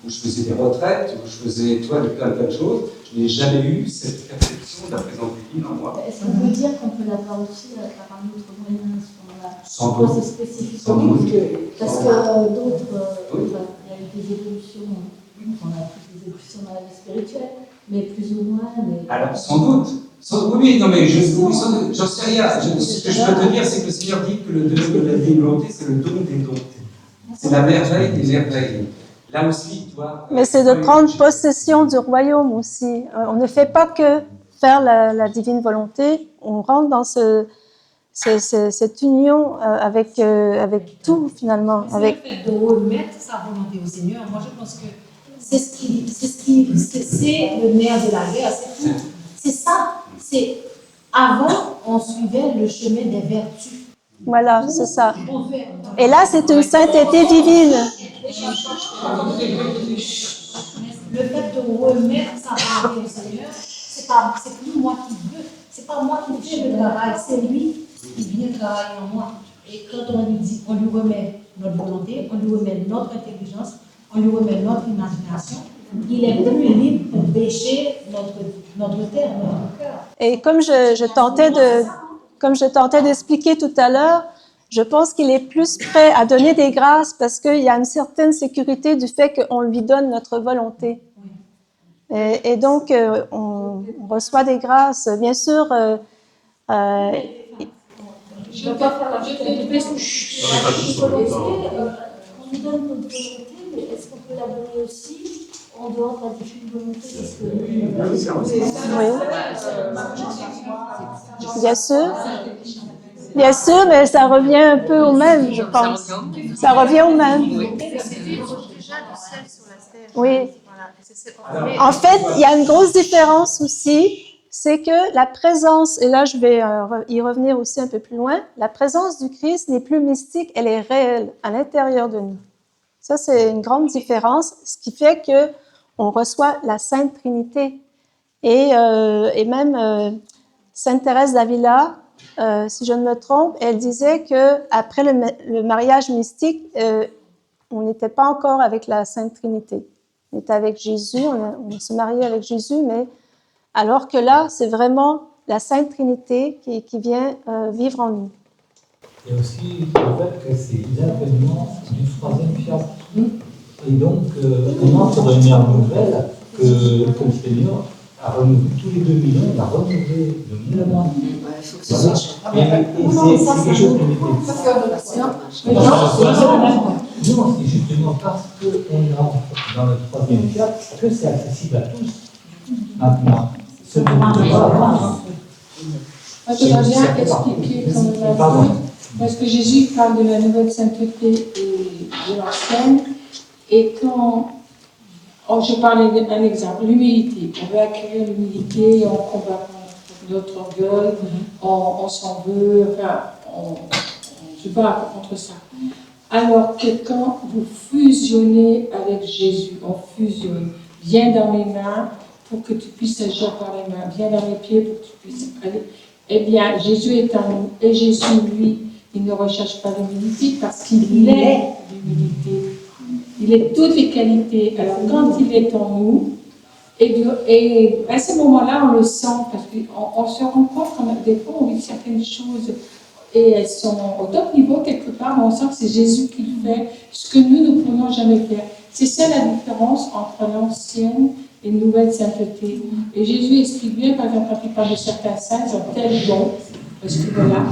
où je faisais des retraites, où je faisais plein de choses. Je n'ai jamais eu cette perception de la présence divine en moi. Est-ce qu'on peut dire qu'on peut l'avoir aussi par un autre moyen à ce moment-là? Sans doute. C'est spécifique. Sans doute. Parce que d'autres, il y a eu des évolutions, on a plus des évolutions dans la vie spirituelle, mais plus ou moins. Alors, sans doute. Oui, non, mais j'en sais rien. Ce que je peux te dire, c'est que le Seigneur dit que le don de la divine volonté, c'est le don des dons. C'est la merveille des merveilles. Là aussi, toi. Mais c'est de prendre possession du royaume aussi. On ne fait pas que faire la divine volonté, on rentre dans cette union avec tout finalement. Avec Le fait de remettre sa volonté au Seigneur, moi je pense que c'est le nerf de la guerre, c'est tout. C'est ça. C'est avant, on suivait le chemin des vertus. Voilà, c'est ça. Et là, c'est une sainteté divine. Le fait de remettre sa volonté au Seigneur, c'est plus moi qui veux, c'est pas moi qui fais le travail, c'est lui qui vient travailler en moi. Et quand on lui dit, on lui remet notre volonté, on lui remet notre intelligence, on lui remet notre imagination, il est plus libre pour pêcher notre terre, notre cœur. Et comme je tentais d'expliquer tout à l'heure, je pense qu'il est plus prêt à donner des grâces parce qu'il y a une certaine sécurité du fait qu'on lui donne notre volonté. Et donc, on reçoit des grâces. Bien sûr, Je ne veux pas faire la volonté, on nous donne notre volonté, mais est-ce qu'on peut la donner aussi en dehors de la divine volonté? Oui, bien sûr, mais ça revient un peu au même, je pense. Ça revient au même. Oui. En fait, il y a une grosse différence aussi, c'est que la présence, et là je vais y revenir aussi un peu plus loin, la présence du Christ n'est plus mystique, elle est réelle à l'intérieur de nous. Ça, c'est une grande différence, ce qui fait que on reçoit la Sainte Trinité. Et même Sainte Thérèse d'Avila, si je ne me trompe, elle disait qu'après le mariage mystique, on n'était pas encore avec la Sainte Trinité. On était avec Jésus, on se mariait avec Jésus, mais alors que là, c'est vraiment la Sainte Trinité qui vient vivre en nous. Il y a aussi le fait que c'est l'avènement du troisième fiat. Et donc, on entre dans une ère nouvelle que le Seigneur a renouvelé tous les 2000 ans, il a renouvelé le monde. Il faut que ce Voilà. soit Et c'est quelque chose qui non, c'est justement parce qu'on entre dans le troisième fiat que c'est accessible à tous maintenant. Ce n'est pas avant. Je voudrais bien expliquer comme on l'a Pardon. dit, parce que Jésus parle de la nouvelle sainteté et de l'ancienne, et quand je parlais d'un exemple, l'humilité, on veut acquérir l'humilité, on combat notre orgueil, on s'en veut, enfin, on se bat contre ça. Alors que quand vous fusionnez avec Jésus, on fusionne, viens dans mes mains pour que tu puisses agir par les mains, viens dans mes pieds pour que tu puisses aller. Eh bien, Jésus est en nous, et Jésus, lui, il ne recherche pas l'humilité parce qu'il est l'humilité. Il est toutes les qualités. Alors, quand il est en nous, et à ce moment-là, on le sent, parce qu'on se rend compte qu'on a des fois, on vit certaines choses, et elles sont au top niveau quelque part, mais on sent que c'est Jésus qui le fait, ce que nous ne pourrions jamais faire. C'est ça la différence entre l'ancienne et une nouvelle sainteté. Et Jésus explique bien, par exemple, quand il parle de certains saints, ils ont tel don, parce que voilà.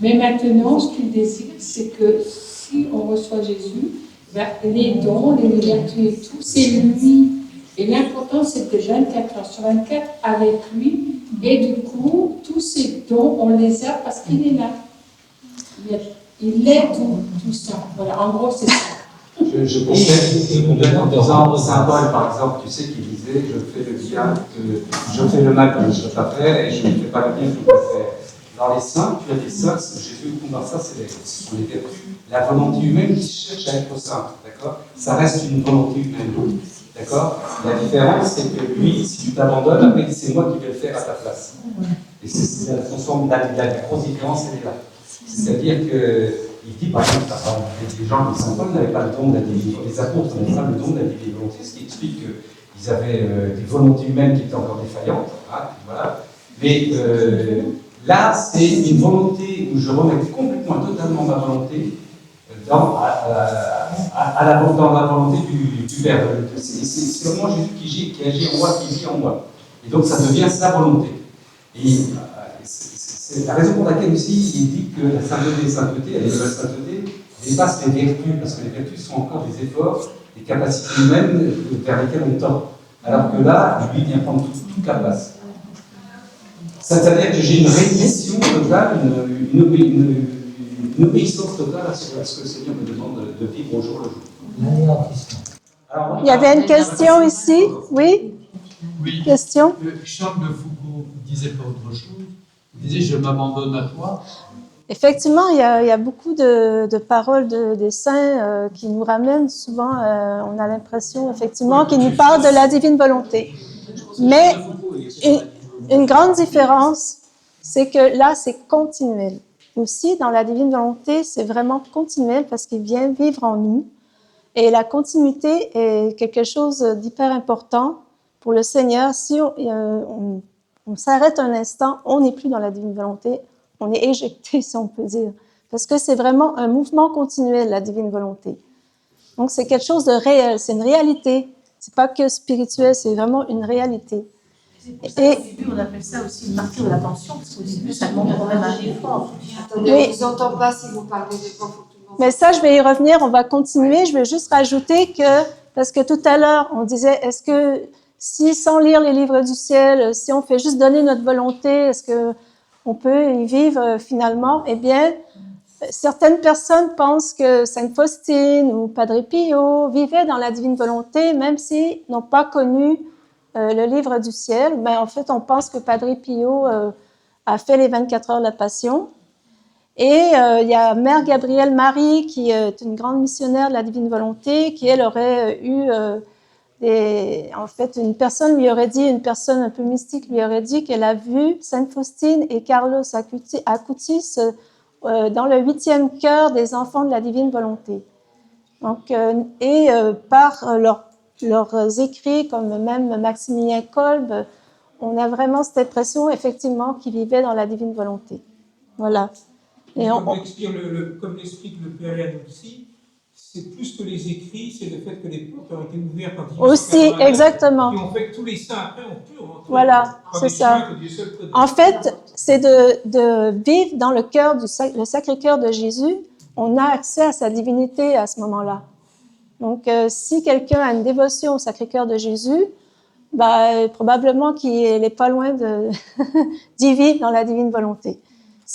Mais maintenant, ce qu'il décide, c'est que si on reçoit Jésus, ben, les dons, les vertus et tout, c'est lui. Et l'important, c'est de 24 heures sur 24 avec lui. Et du coup, tous ces dons, on les a parce qu'il est là. Il est tout ça. Voilà, en gros, c'est ça. Je complète en disant, Saint Paul, par exemple, tu sais qu'il disait, je fais le bien, je fais le mal que je ne souhaite pas faire, et je ne fais pas le bien que je dois faire. Dans les saints, tu as des saints, Jésus dans ça, ce sont les vertus. La volonté humaine qui cherche à être sainte, d'accord? Ça reste une volonté humaine, d'accord? La différence, c'est que lui, si tu t'abandonnes, après, c'est moi qui vais le faire à ta place. Et c'est la grosse différence, elle est là. C'est-à-dire qu'il dit, par exemple, les gens qui Saint Paul n'avaient pas le don de la divine volonté, les apôtres n'avaient pas le don de la divine volonté, ce qui explique qu'ils avaient des volontés humaines qui étaient encore défaillantes, hein, voilà. Mais là, c'est une volonté où je remets complètement, totalement ma volonté dans la volonté du Père. C'est vraiment Jésus qui agit en moi, qui vit en moi. Et donc, ça devient sa volonté. Et c'est la raison pour laquelle aussi il dit que la sainteté, la nouvelle sainteté, dépasse les vertus, parce que les vertus sont encore des efforts, des capacités humaines vers lesquelles on tend. Alors que là, lui vient prendre toute la place. C'est-à-dire que j'ai une rémission totale, une obéissance totale à ce que le Seigneur me demande de vivre au jour le jour. Il y avait une question ici, oui? Oui. Question? Charles de Foucault disait pas autre chose. Il disait, je m'abandonne à toi. Effectivement, il y a beaucoup de paroles des saints qui nous ramènent souvent, on a l'impression, effectivement, qu'ils nous parlent de la divine volonté. Mais une grande différence, c'est que là, c'est continuel. Aussi, dans la divine volonté, c'est vraiment continuel parce qu'il vient vivre en nous. Et la continuité est quelque chose d'hyper important pour le Seigneur. Si on s'arrête un instant, on n'est plus dans la divine volonté, on est éjecté, si on peut dire. Parce que c'est vraiment un mouvement continuel, la divine volonté. Donc, c'est quelque chose de réel, c'est une réalité. C'est pas que spirituel, c'est vraiment une réalité. Et au début, on appelle ça aussi une martyre de l'attention, parce qu'au début, ça demande quand même un effort. Attendez, Oui. on ne vous entend pas si vous parlez de quoi. Mais ça, je vais y revenir, on va continuer. Je vais juste rajouter que, parce que tout à l'heure, on disait, est-ce que si sans lire les livres du ciel, si on fait juste donner notre volonté, est-ce qu'on peut y vivre finalement? Eh bien, certaines personnes pensent que Sainte Faustine ou Padre Pio vivaient dans la divine volonté, même s'ils n'ont pas connu le livre du ciel. Ben, en fait, on pense que Padre Pio a fait les 24 heures de la Passion. Et il y a Mère Gabrielle Marie, qui est une grande missionnaire de la divine volonté, qui, elle, aurait eu en fait, une personne un peu mystique lui aurait dit qu'elle a vu Sainte Faustine et Carlos Acutis dans le 8e chœur des enfants de la divine volonté. Donc, par leurs écrits, comme même Maximilien Kolb, on a vraiment cette impression, effectivement, qu'il vivait dans la divine volonté. Voilà. Et comme l'explique le Père Yann aussi, c'est plus que les écrits, c'est le fait que les portes ont été ouvertes en 1889. Aussi, exactement. Qui ont fait que tous les saints après ont pu rentrer. Voilà, c'est ça. En fait, c'est de vivre dans le cœur le Sacré-Cœur de Jésus. On a accès à sa divinité à ce moment-là. Donc, si quelqu'un a une dévotion au Sacré-Cœur de Jésus, probablement qu'il n'est pas loin d'y vivre dans la divine volonté.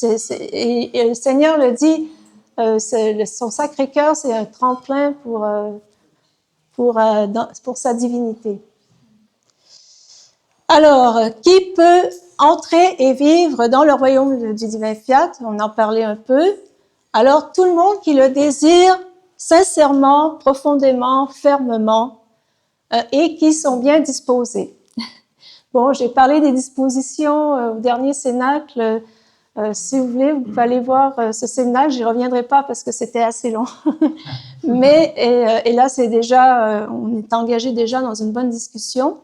Et le Seigneur le dit, son Sacré-Cœur, c'est un tremplin pour sa divinité. Alors, qui peut entrer et vivre dans le royaume du divin fiat? On en parlait un peu. Alors, tout le monde qui le désire sincèrement, profondément, fermement, et qui sont bien disposés. Bon, j'ai parlé des dispositions au dernier cénacle. Si vous voulez, vous pouvez aller voir ce cénacle. J'y reviendrai pas parce que c'était assez long. Mais et là, c'est déjà, on est engagé déjà dans une bonne discussion.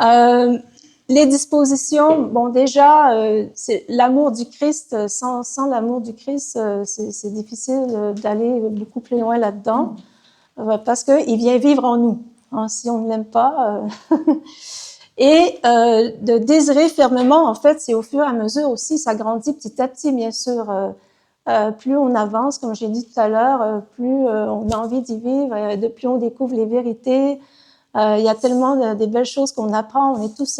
Les dispositions, bon, déjà, c'est l'amour du Christ. Sans l'amour du Christ, c'est difficile d'aller beaucoup plus loin là-dedans, parce qu'il vient vivre en nous. Hein, si on ne l'aime pas. Et de désirer fermement, en fait, c'est au fur et à mesure aussi, ça grandit petit à petit, bien sûr. Plus on avance, comme j'ai dit tout à l'heure, plus on a envie d'y vivre, plus on découvre les vérités. Il y a tellement de belles choses qu'on apprend, on est tous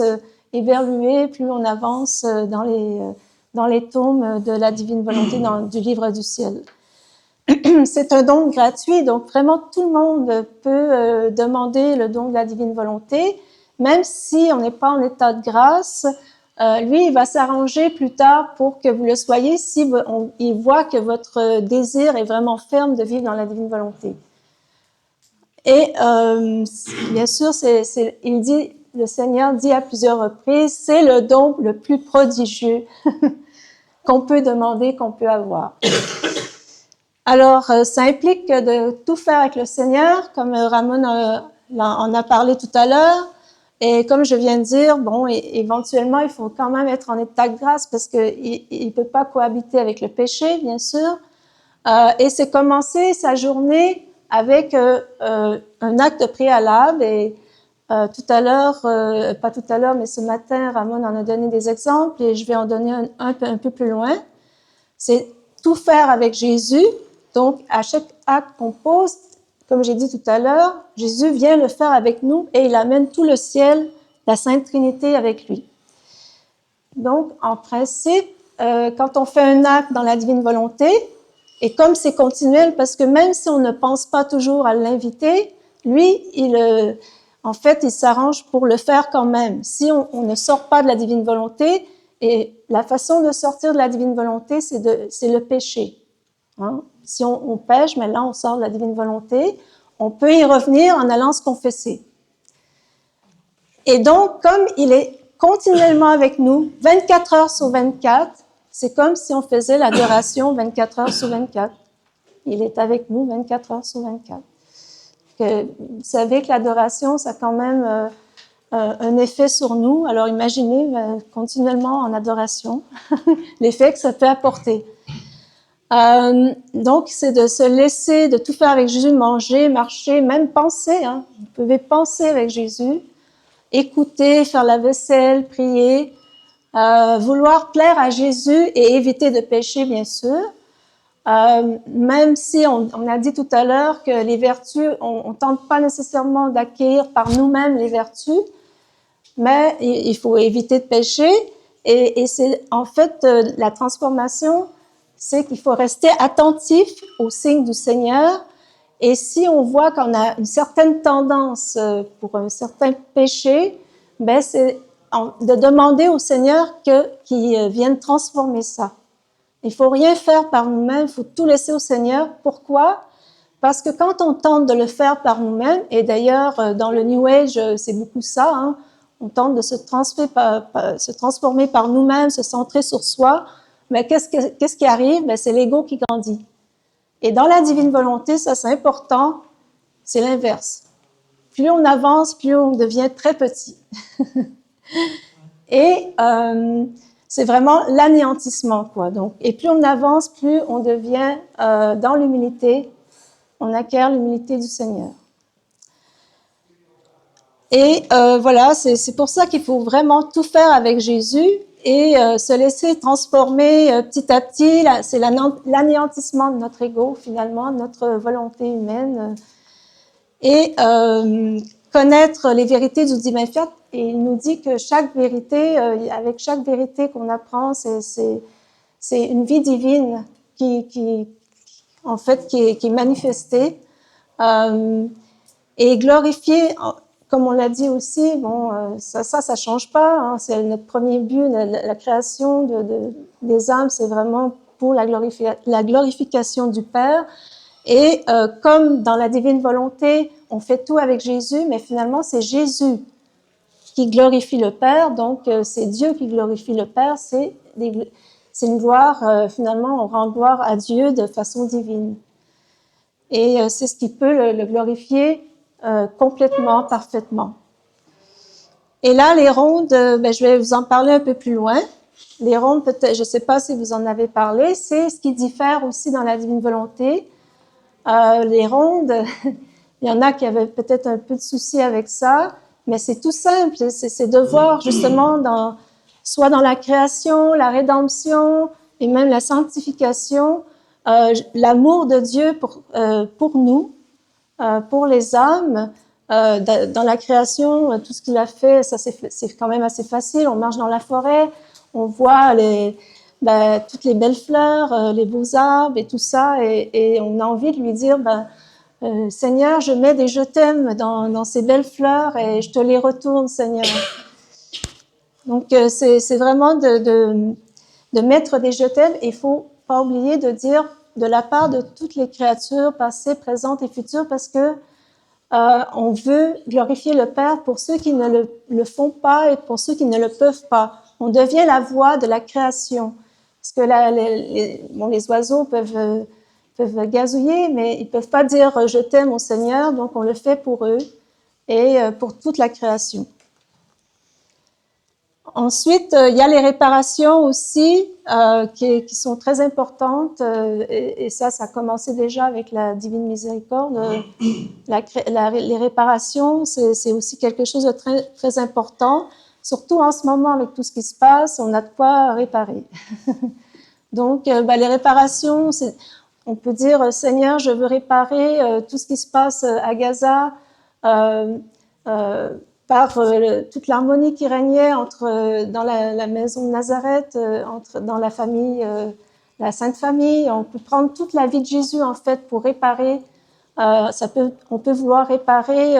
éberlués, plus on avance dans les tomes de la divine volonté, du livre du ciel. C'est un don gratuit, donc vraiment tout le monde peut demander le don de la divine volonté, même si on n'est pas en état de grâce. Lui, il va s'arranger plus tard pour que vous le soyez si il voit que votre désir est vraiment ferme de vivre dans la divine volonté. Et bien sûr, le Seigneur dit à plusieurs reprises, c'est le don le plus prodigieux qu'on peut demander, qu'on peut avoir. Alors, ça implique de tout faire avec le Seigneur, comme Ramon en a parlé tout à l'heure. Et comme je viens de dire, bon, éventuellement, il faut quand même être en état de grâce parce qu'il ne peut pas cohabiter avec le péché, bien sûr. Et c'est commencer sa journée avec un acte préalable. Et tout à l'heure, pas tout à l'heure, mais ce matin, Ramon en a donné des exemples et je vais en donner un peu plus loin. C'est tout faire avec Jésus. Donc, à chaque acte qu'on pose, comme j'ai dit tout à l'heure, Jésus vient le faire avec nous et il amène tout le ciel, la Sainte Trinité avec lui. Donc, en principe, quand on fait un acte dans la divine volonté, et comme c'est continuel, parce que même si on ne pense pas toujours à l'inviter, lui, en fait, il s'arrange pour le faire quand même. Si on ne sort pas de la divine volonté, et la façon de sortir de la divine volonté, c'est le péché. Hein? Si on pêche, mais là, on sort de la divine volonté, on peut y revenir en allant se confesser. Et donc, comme il est continuellement avec nous, 24 heures sur 24, c'est comme si on faisait l'adoration 24 heures sur 24. Il est avec nous 24 heures sur 24. Vous savez que l'adoration, ça a quand même un effet sur nous. Alors, imaginez continuellement en adoration l'effet que ça peut apporter. Donc, c'est de se laisser, de tout faire avec Jésus, manger, marcher, même penser. Hein. Vous pouvez penser avec Jésus, écouter, faire la vaisselle, prier, vouloir plaire à Jésus et éviter de pécher, bien sûr. Même si on a dit tout à l'heure que les vertus, on tente pas nécessairement d'acquérir par nous-mêmes les vertus, mais il faut éviter de pécher. Et c'est en fait la transformation, c'est qu'il faut rester attentif aux signes du Seigneur. Et si on voit qu'on a une certaine tendance pour un certain péché, ben c'est de demander au Seigneur qu'il vienne transformer ça. Il faut rien faire par nous-mêmes, il faut tout laisser au Seigneur. Pourquoi? Parce que quand on tente de le faire par nous-mêmes, et d'ailleurs dans le New Age, c'est beaucoup ça, hein, on tente de se transformer par nous-mêmes, se centrer sur soi. Mais qu'est-ce qui arrive? Ben, c'est l'ego qui grandit. Et dans la divine volonté, ça c'est important, c'est l'inverse. Plus on avance, plus on devient très petit. Et c'est vraiment l'anéantissement, quoi. Donc, et plus on avance, plus on devient dans l'humilité, on acquiert l'humilité du Seigneur. Et voilà, c'est pour ça qu'il faut vraiment tout faire avec Jésus et se laisser transformer petit à petit. C'est l'anéantissement de notre ego, finalement, de notre volonté humaine. Et connaître les vérités du divin fiat. Et il nous dit que chaque vérité, avec chaque vérité qu'on apprend, c'est une vie divine qui est manifestée et glorifiée. Comme on l'a dit aussi, bon, ça change pas. Hein, c'est notre premier but, la création des âmes, c'est vraiment pour la glorification du Père. Et comme dans la divine volonté, on fait tout avec Jésus, mais finalement, c'est Jésus qui glorifie le Père. Donc, c'est Dieu qui glorifie le Père. C'est une gloire, finalement, on rend gloire à Dieu de façon divine. Et c'est ce qui peut le glorifier complètement, parfaitement. Et là, les rondes, je vais vous en parler un peu plus loin. Les rondes, peut-être, je ne sais pas si vous en avez parlé, c'est ce qui diffère aussi dans la divine volonté. Les rondes, il y en a qui avaient peut-être un peu de soucis avec ça, mais c'est tout simple, c'est de voir justement soit dans la création, la rédemption et même la sanctification, l'amour de Dieu pour nous, pour les âmes. Dans la création, tout ce qu'il a fait, ça c'est quand même assez facile. On marche dans la forêt, on voit toutes les belles fleurs, les beaux arbres et tout ça, et on a envie de lui dire, Seigneur, je mets des je t'aime dans ces belles fleurs et je te les retourne, Seigneur. Donc c'est vraiment de mettre des je t'aime, et il faut pas oublier de dire de la part de toutes les créatures passées, présentes et futures, parce que on veut glorifier le Père pour ceux qui ne le font pas et pour ceux qui ne le peuvent pas. On devient la voix de la création. Parce que les oiseaux peuvent gazouiller, mais ils ne peuvent pas dire « je t'aime au Seigneur », donc on le fait pour eux et pour toute la création. Ensuite, il y a les réparations aussi qui sont très importantes, et ça a commencé déjà avec la Divine Miséricorde. Les réparations, c'est aussi quelque chose de très, très important, surtout en ce moment avec tout ce qui se passe, on a de quoi réparer. Donc, les réparations, on peut dire, Seigneur, je veux réparer tout ce qui se passe à Gaza, par toute l'harmonie qui régnait dans la maison de Nazareth, dans la famille, la Sainte Famille. On peut prendre toute la vie de Jésus, en fait, pour réparer. On peut vouloir réparer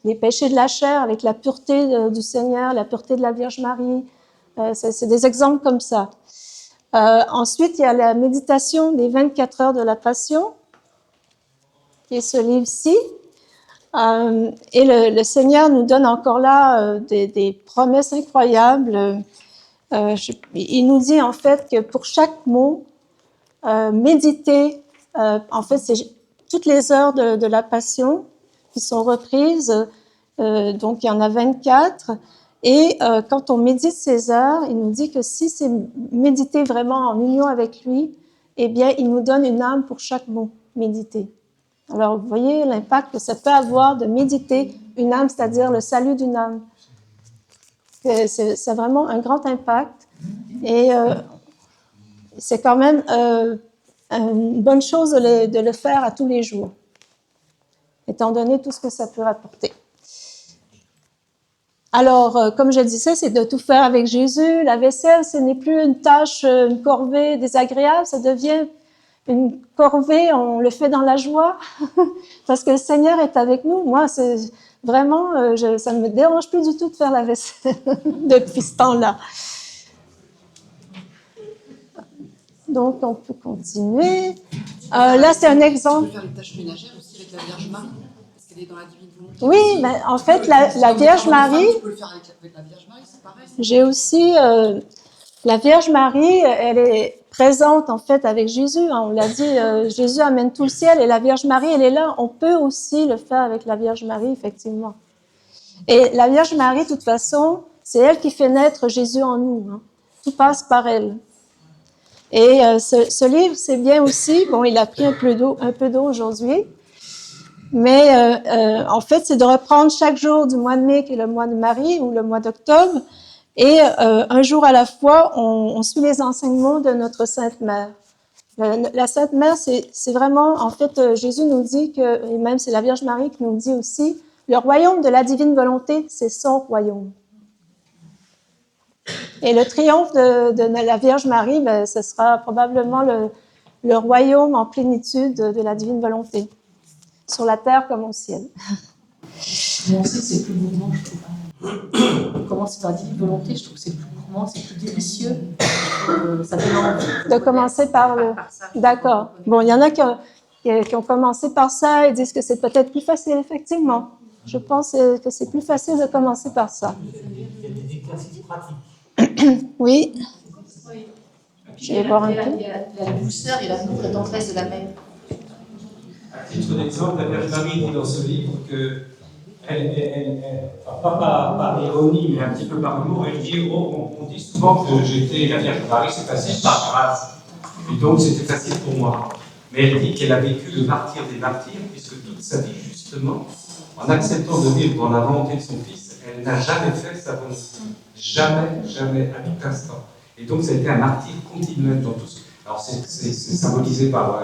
les péchés de la chair avec la pureté du Seigneur, la pureté de la Vierge Marie. C'est des exemples comme ça. Ensuite, il y a la méditation des 24 heures de la Passion, qui est ce livre-ci. Et le Seigneur nous donne encore là des promesses incroyables. Il nous dit en fait que pour chaque mot, méditer, en fait c'est toutes les heures de la Passion qui sont reprises, donc il y en a 24, et quand on médite ces heures, il nous dit que si c'est méditer vraiment en union avec lui, eh bien il nous donne une âme pour chaque mot médité. Alors, vous voyez l'impact que ça peut avoir de méditer une âme, c'est-à-dire le salut d'une âme. C'est vraiment un grand impact. Et c'est quand même une bonne chose de le faire à tous les jours, étant donné tout ce que ça peut apporter. Alors, comme je disais, c'est de tout faire avec Jésus. La vaisselle, ce n'est plus une tâche, une corvée désagréable, ça devient une corvée, on le fait dans la joie, parce que le Seigneur est avec nous. Moi, c'est vraiment, ça ne me dérange plus du tout de faire la vaisselle depuis ce temps-là. Donc, on peut continuer. Là, c'est un exemple. On peut faire les tâches ménagères aussi avec la Vierge Marie, parce qu'elle est dans la divine volonté. Oui, mais en fait, la Vierge Marie, Tu peux le faire avec la Vierge Marie, c'est pareil. j'ai aussi, la Vierge Marie, elle est présente en fait avec Jésus. Hein. On l'a dit, Jésus amène tout le ciel et la Vierge Marie, elle est là. On peut aussi le faire avec la Vierge Marie, effectivement. Et la Vierge Marie, de toute façon, c'est elle qui fait naître Jésus en nous. Hein. Tout passe par elle. Et ce livre, c'est bien aussi, bon, il a pris un peu d'eau aujourd'hui, mais en fait, c'est de reprendre chaque jour du mois de mai, qui est le mois de Marie, ou le mois d'octobre, et un jour à la fois, on suit les enseignements de notre Sainte Mère. La Sainte Mère, c'est vraiment, en fait, Jésus nous dit que, et même c'est la Vierge Marie qui nous dit aussi, le royaume de la divine volonté, c'est son royaume. Et le triomphe de la Vierge Marie, ben, ce sera probablement le royaume en plénitude de la divine volonté, sur la terre comme au ciel. Mais on sait que c'est plus gourmand, je trouve. Commencer par la divine volonté, je trouve que c'est plus gourmand, c'est plus délicieux. Ça donne envie. De commencer par le... D'accord. Bon, il y en a qui ont commencé par ça et disent que c'est peut-être plus facile, effectivement. Je pense que c'est plus facile de commencer par ça. Il y a des exercices pratiques. Oui. Je vais voir un peu. Il y a la douceur et la tendresse de la mère. À titre d'exemple, la Vierge Marie dit dans ce livre que, pas par ironie, mais un petit peu par humour, elle dit on dit souvent que j'étais la Vierge Marie, c'est facile par grâce. Et donc c'était facile pour moi. Mais elle dit qu'elle a vécu le martyre des martyrs, puisque toute sa vie, justement, en acceptant de vivre dans la volonté de son Fils, elle n'a jamais fait sa volonté. Jamais, jamais, à tout instant. Et donc, ça a été un martyr continuel dans tout ce... Alors, c'est symbolisé par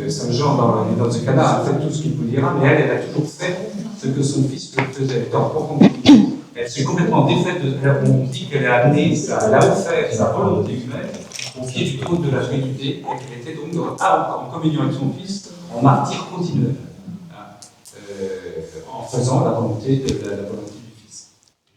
Saint Jean dans ce cas-là, a fait tout ce qu'il vous dira, mais elle a toujours fait ce que son Fils le faisait. Elle s'est complètement défaite, on dit qu'elle a amené, elle a offert sa volonté humaine au pied du trône de la Trinité, et qu'elle était donc en communion avec son Fils, en martyr continuel, en faisant la volonté du Fils.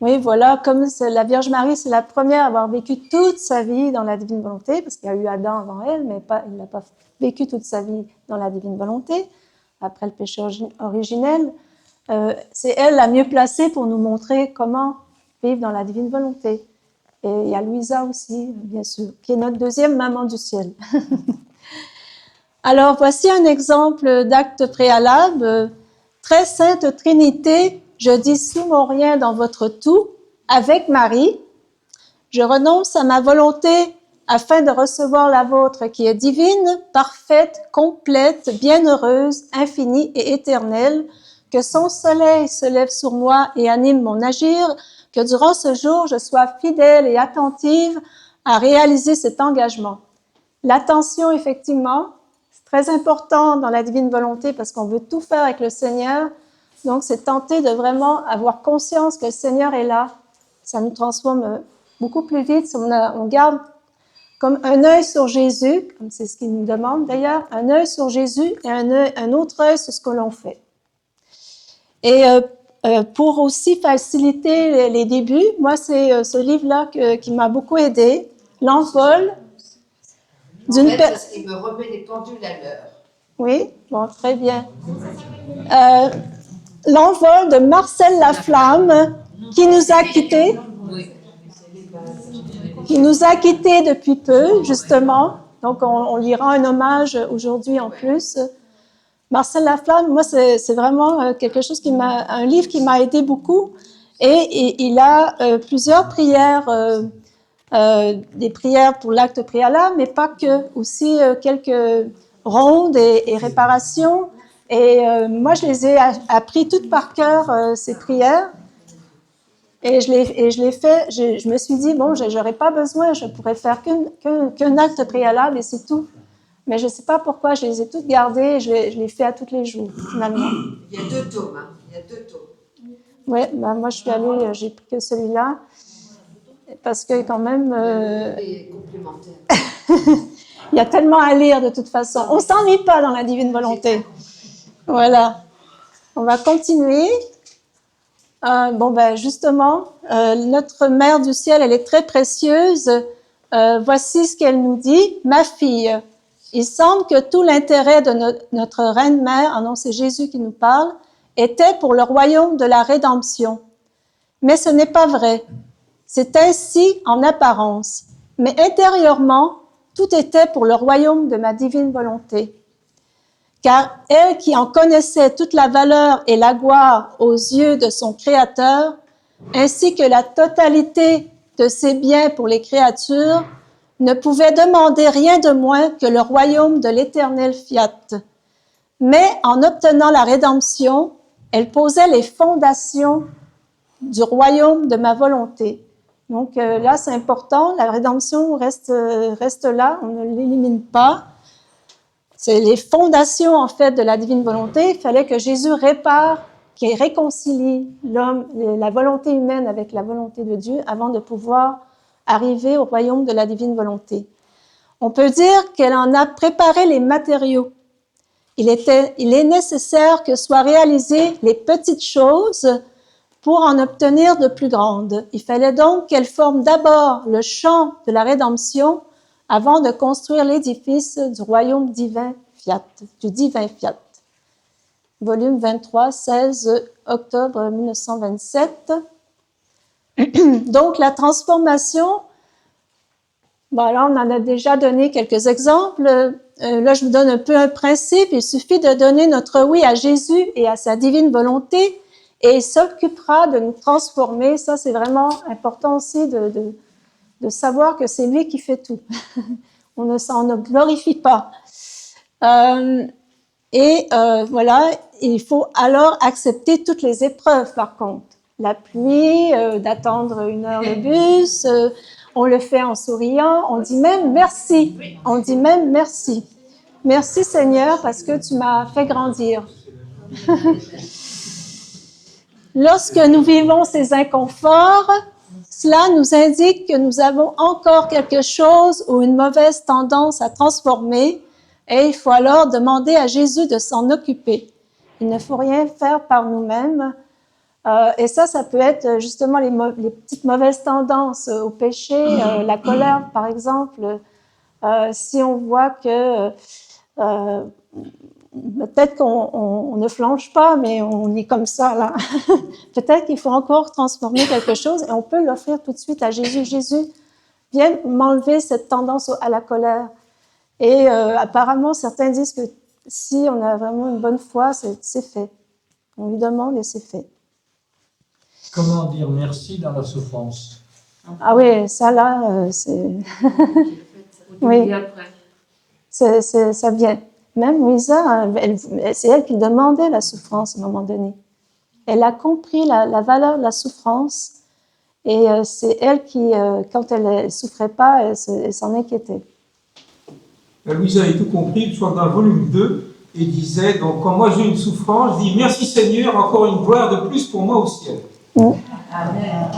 Oui, voilà, comme la Vierge Marie, c'est la première à avoir vécu toute sa vie dans la divine volonté, parce qu'il y a eu Adam avant elle, mais il n'a pas vécu toute sa vie dans la divine volonté, après le péché originel. C'est elle la mieux placée pour nous montrer comment vivre dans la divine volonté. Et il y a Louisa aussi, bien sûr, qui est notre deuxième maman du ciel. Alors, voici un exemple d'acte préalable. Très sainte Trinité, je dissous mon rien dans votre tout, avec Marie. Je renonce à ma volonté afin de recevoir la vôtre qui est divine, parfaite, complète, bienheureuse, infinie et éternelle. Que son soleil se lève sur moi et anime mon agir, que durant ce jour, je sois fidèle et attentive à réaliser cet engagement. L'attention, effectivement, c'est très important dans la divine volonté parce qu'on veut tout faire avec le Seigneur. Donc, c'est tenter de vraiment avoir conscience que le Seigneur est là. Ça nous transforme beaucoup plus vite si on garde comme un œil sur Jésus, comme c'est ce qu'il nous demande d'ailleurs, un œil sur Jésus et un autre œil sur ce que l'on fait. Et pour aussi faciliter les débuts, moi, c'est ce livre-là qui m'a beaucoup aidé, L'envol d'une personne. Parce qu'il me remet les pendules à l'heure. Oui, bon, très bien. L'envol de Marcel Laflamme, qui nous a quittés. Qui nous a quittés depuis peu, justement. Donc, on lui rend un hommage aujourd'hui en plus. Marcel Laflamme, moi, c'est vraiment quelque chose un livre qui m'a aidé beaucoup. Et il a plusieurs prières, des prières pour l'acte préalable, mais pas que, aussi quelques rondes et réparations. Et moi, je les ai appris toutes par cœur, ces prières. Et je l'ai fait, je me suis dit, bon, je n'aurais pas besoin, je pourrais faire qu'un acte préalable et c'est tout. Mais je ne sais pas pourquoi, je les ai toutes gardées et je les fais à tous les jours, finalement. Il y a 2 tomes, hein. Il y a 2 tomes. Oui, ben moi je suis allée, j'ai pris que celui-là, parce que quand même... Et complémentaire. Il y a tellement à lire de toute façon. On ne s'ennuie pas dans la divine volonté. Voilà. On va continuer. Bon, ben justement, notre Mère du ciel, elle est très précieuse. Voici ce qu'elle nous dit. « Ma fille, il semble que tout l'intérêt de notre Reine Mère, non, c'est Jésus qui nous parle, était pour le royaume de la rédemption. Mais ce n'est pas vrai. C'est ainsi en apparence. Mais intérieurement, tout était pour le royaume de ma divine volonté. Car elle qui en connaissait toute la valeur et la gloire aux yeux de son Créateur, ainsi que la totalité de ses biens pour les créatures, ne pouvait demander rien de moins que le royaume de l'Éternel Fiat. Mais en obtenant la rédemption, elle posait les fondations du royaume de ma volonté. Donc là, c'est important, la rédemption reste là, on ne l'élimine pas. C'est les fondations, en fait, de la divine volonté. Il fallait que Jésus répare, qu'il réconcilie l'homme, la volonté humaine avec la volonté de Dieu avant de pouvoir arriver au royaume de la divine volonté. On peut dire qu'elle en a préparé les matériaux. Il est nécessaire que soient réalisées les petites choses pour en obtenir de plus grandes. Il fallait donc qu'elle forme d'abord le champ de la rédemption avant de construire l'édifice du royaume divin Fiat, du divin Fiat. Volume 23, 16 octobre 1927. Donc, la transformation, bon, là, on en a déjà donné quelques exemples. Là, je vous donne un peu un principe. Il suffit de donner notre oui à Jésus et à sa divine volonté et il s'occupera de nous transformer. Ça, c'est vraiment important aussi de savoir que c'est lui qui fait tout. On ne glorifie pas. Voilà, il faut alors accepter toutes les épreuves, par contre. La pluie, d'attendre 1 heure le bus, on le fait en souriant, on dit même merci. On dit même merci. Merci Seigneur parce que tu m'as fait grandir. Lorsque nous vivons ces inconforts, cela nous indique que nous avons encore quelque chose ou une mauvaise tendance à transformer et il faut alors demander à Jésus de s'en occuper. Il ne faut rien faire par nous-mêmes. Et ça peut être justement les petites mauvaises tendances au péché, la colère par exemple. Si on voit que peut-être qu'on ne flanche pas, mais on est comme ça là. Peut-être qu'il faut encore transformer quelque chose et on peut l'offrir tout de suite à Jésus. Jésus, viens m'enlever cette tendance à la colère. Et apparemment, certains disent que si on a vraiment une bonne foi, c'est fait. On lui demande et c'est fait. Comment dire merci dans la souffrance? Ah oui, ça là, c'est... oui, ça vient. Même Louisa, c'est elle qui demandait la souffrance à un moment donné. Elle a compris la valeur de la souffrance et c'est elle qui, quand elle ne souffrait pas, elle s'en inquiétait. Louisa avait tout compris, soit dans le volume 2, et disait, donc quand moi j'ai une souffrance, je dis merci Seigneur, encore une gloire de plus pour moi au ciel. Amen.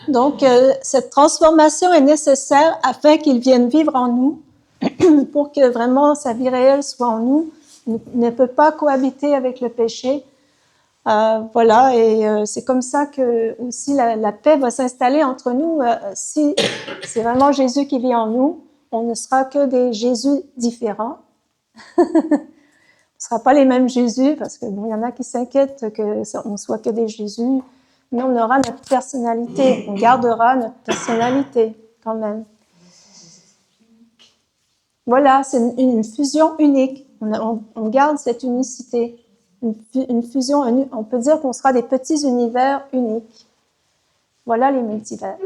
Donc, cette transformation est nécessaire afin qu'il vienne vivre en nous, pour que vraiment sa vie réelle soit en nous. Il ne peut pas cohabiter avec le péché. Voilà, et c'est comme ça que aussi la paix va s'installer entre nous. Si c'est vraiment Jésus qui vit en nous, on ne sera que des Jésus différents. On ne sera pas les mêmes Jésus, parce que bon, il y en a qui s'inquiètent qu'on ne soit que des Jésus, mais on aura notre personnalité, on gardera notre personnalité quand même. Voilà, c'est une fusion unique. On garde cette unicité. Une fusion, on peut dire qu'on sera des petits univers uniques. Voilà les multivers.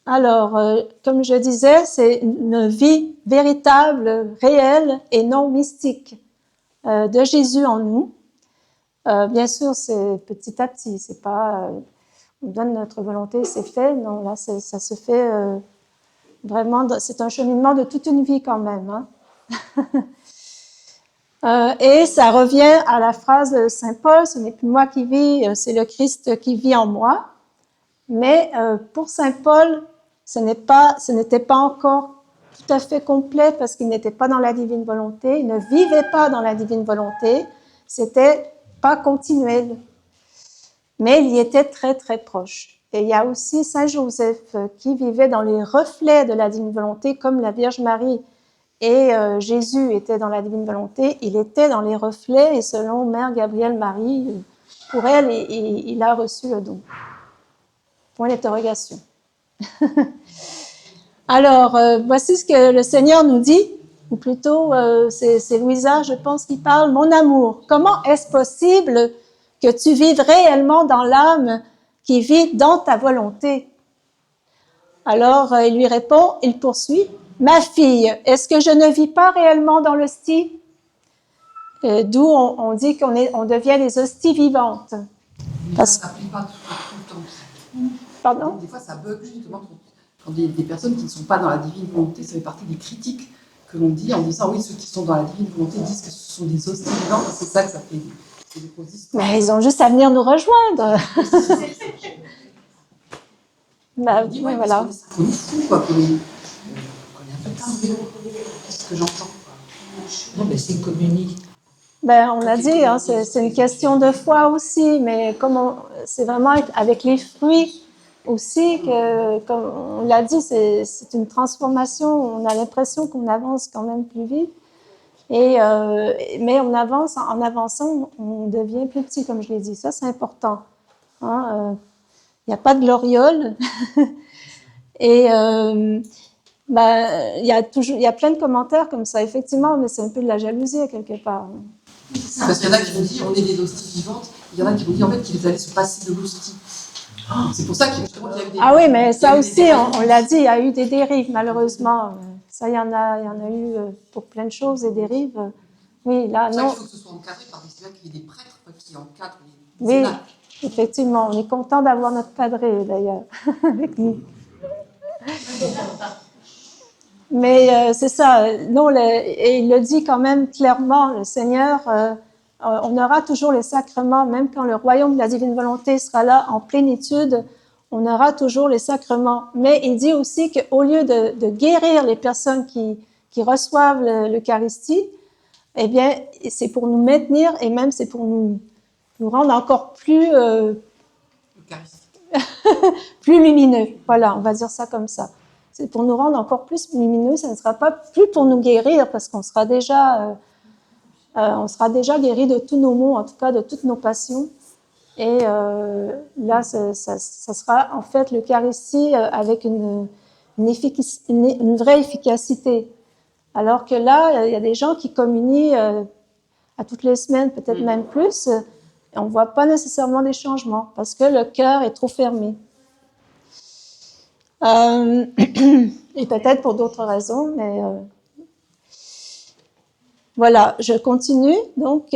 Alors, comme je disais, c'est une vie véritable, réelle et non mystique de Jésus en nous. Bien sûr, c'est petit à petit, c'est pas on donne notre volonté, c'est fait. Non, là, ça se fait vraiment, c'est un cheminement de toute une vie quand même. Hein. Et ça revient à la phrase de Saint Paul, ce n'est plus moi qui vis, c'est le Christ qui vit en moi. Mais pour Saint Paul, ce n'était pas encore tout à fait complet parce qu'il n'était pas dans la divine volonté, il ne vivait pas dans la divine volonté, c'était pas continuel. Mais il y était très très proche. Et il y a aussi Saint Joseph qui vivait dans les reflets de la divine volonté, comme la Vierge Marie et Jésus était dans la divine volonté, il était dans les reflets et selon Mère Gabrielle Marie, pour elle, il a reçu le don. Point d'interrogation. Alors, voici ce que le Seigneur nous dit ou plutôt c'est Louisa, je pense, qui parle, mon amour, comment est-ce possible que tu vives réellement dans l'âme qui vit dans ta volonté? Alors, il lui répond, il poursuit, ma fille, est-ce que je ne vis pas réellement dans l'hostie? D'où on dit on devient des hosties vivantes. Parce que ça n'applique pas tout le temps. Pardon? Des fois, ça bug justement quand des personnes qui ne sont pas dans la divine volonté, ça fait partie des critiques que l'on dit en disant oui, ceux qui sont dans la divine volonté disent que ce sont des hosties vivantes, c'est ça que ça fait des grosses histoires. Mais ils ont juste à venir nous rejoindre. Bah, dis, oui, voilà. On est fous, quoi, qu'on est un peu timbré, c'est ce que j'entends. Non, mais c'est communique. Ben, on l'a dit, hein, c'est une question de foi aussi, mais comme c'est vraiment avec les fruits aussi que, comme on l'a dit, c'est une transformation. On a l'impression qu'on avance quand même plus vite, mais on avance, en avançant, on devient plus petit, comme je l'ai dit. Ça, c'est important. Hein, il n'y a pas de gloriole. Et il y a plein de commentaires comme ça, effectivement, mais c'est un peu de la jalousie à quelque part. Parce qu'il y en a qui vont dire on est des hosties vivantes, il y en a qui vont dire en fait qu'ils allaient se passer de l'hostie. C'est pour ça qu'il y a eu des... Ah oui, mais ça aussi, on l'a dit, il y a eu des dérives, malheureusement. Ça, il y en a eu pour plein de choses, des dérives. Oui, là, non. Il faut que ce soit encadré par qu'il y ait des prêtres qui encadrent les Oui, cénacles. effectivement, on est content d'avoir notre padré, d'ailleurs, avec nous. Mais c'est ça, non, et il le dit quand même clairement, le Seigneur, on aura toujours les sacrements, même quand le royaume de la divine volonté sera là en plénitude, on aura toujours les sacrements. Mais il dit aussi qu'au lieu de guérir les personnes qui reçoivent l'Eucharistie, eh bien, c'est pour nous maintenir et même c'est pour nous rendre encore plus, plus lumineux. Voilà, on va dire ça comme ça. C'est pour nous rendre encore plus lumineux, ça ne sera pas plus pour nous guérir parce qu'on sera déjà guéri de tous nos maux, en tout cas de toutes nos passions. Et là, ça sera en fait l'Eucharistie avec une vraie efficacité. Alors que là, il y a des gens qui communient à toutes les semaines, peut-être même plus, et on ne voit pas nécessairement des changements parce que le cœur est trop fermé. Et peut-être pour d'autres raisons, mais voilà, je continue. Donc,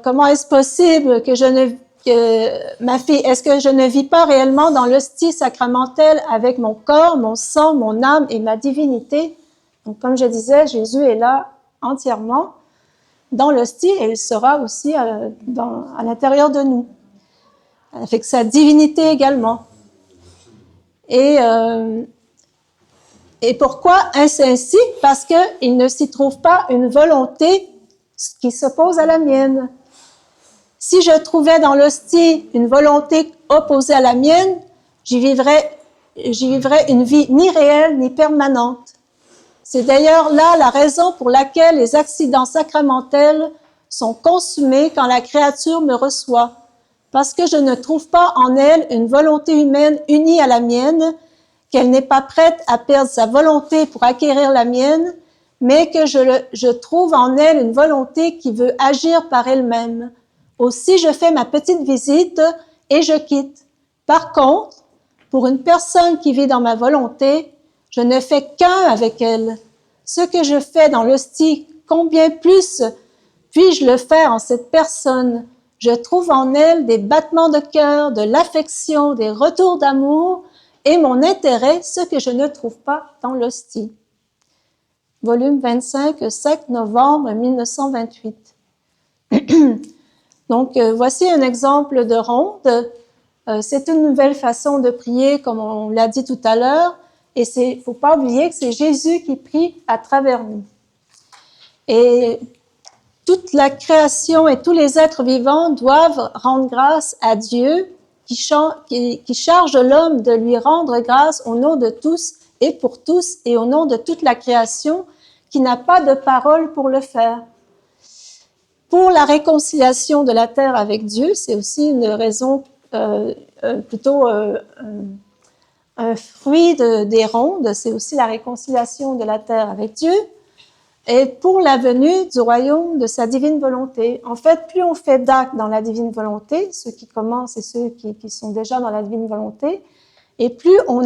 comment est-ce possible que ma fille, est-ce que je ne vis pas réellement dans l'hostie sacramentelle avec mon corps, mon sang, mon âme et ma divinité? Donc, comme je disais, Jésus est là entièrement dans l'hostie et il sera aussi à l'intérieur de nous, avec sa divinité également. Et pourquoi ainsi? Parce qu'il ne s'y trouve pas une volonté qui s'oppose à la mienne. Si je trouvais dans l'hostie une volonté opposée à la mienne, j'y vivrais une vie ni réelle ni permanente. C'est d'ailleurs là la raison pour laquelle les accidents sacramentels sont consumés quand la créature me reçoit, parce que je ne trouve pas en elle une volonté humaine unie à la mienne, qu'elle n'est pas prête à perdre sa volonté pour acquérir la mienne, mais que je trouve en elle une volonté qui veut agir par elle-même. Aussi, je fais ma petite visite et je quitte. Par contre, pour une personne qui vit dans ma volonté, je ne fais qu'un avec elle. Ce que je fais dans l'hostie, combien plus puis-je le faire en cette personne? Je trouve en elle des battements de cœur, de l'affection, des retours d'amour et mon intérêt, ce que je ne trouve pas dans l'hostie. Volume 25, 5 novembre 1928. Donc, voici un exemple de ronde. C'est une nouvelle façon de prier, comme on l'a dit tout à l'heure, et il ne faut pas oublier que c'est Jésus qui prie à travers nous. Et toute la création et tous les êtres vivants doivent rendre grâce à Dieu qui charge l'homme de lui rendre grâce au nom de tous et pour tous et au nom de toute la création qui n'a pas de parole pour le faire. Pour la réconciliation de la terre avec Dieu, c'est aussi une raison, plutôt un fruit des rondes, c'est aussi la réconciliation de la terre avec Dieu. et pour la venue du royaume de sa divine volonté. En fait, plus on fait d'actes dans la divine volonté, ceux qui commencent et ceux qui sont déjà dans la divine volonté, et plus on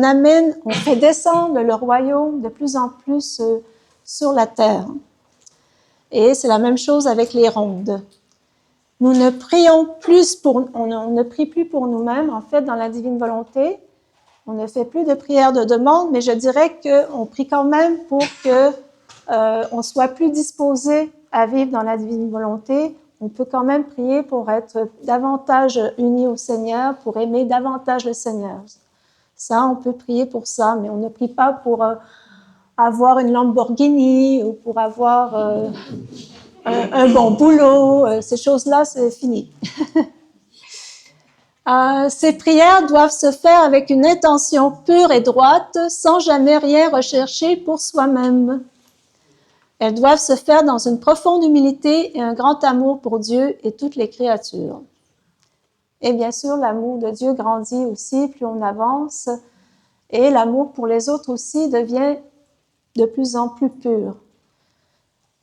fait descendre le royaume de plus en plus sur la terre. Et c'est la même chose avec les rondes. Nous ne prions plus on ne prie plus pour nous-mêmes, en fait, dans la divine volonté. On ne fait plus de prières de demande, mais je dirais qu'on prie quand même pour que on soit plus disposé à vivre dans la divine volonté. On peut quand même prier pour être davantage unis au Seigneur, pour aimer davantage le Seigneur. Ça, on peut prier pour ça, mais on ne prie pas pour avoir une Lamborghini ou pour avoir un bon boulot. Ces choses-là, c'est fini. Ces prières doivent se faire avec une intention pure et droite, sans jamais rien rechercher pour soi-même. Elles doivent se faire dans une profonde humilité et un grand amour pour Dieu et toutes les créatures. Et bien sûr, l'amour de Dieu grandit aussi plus on avance, et l'amour pour les autres aussi devient de plus en plus pur.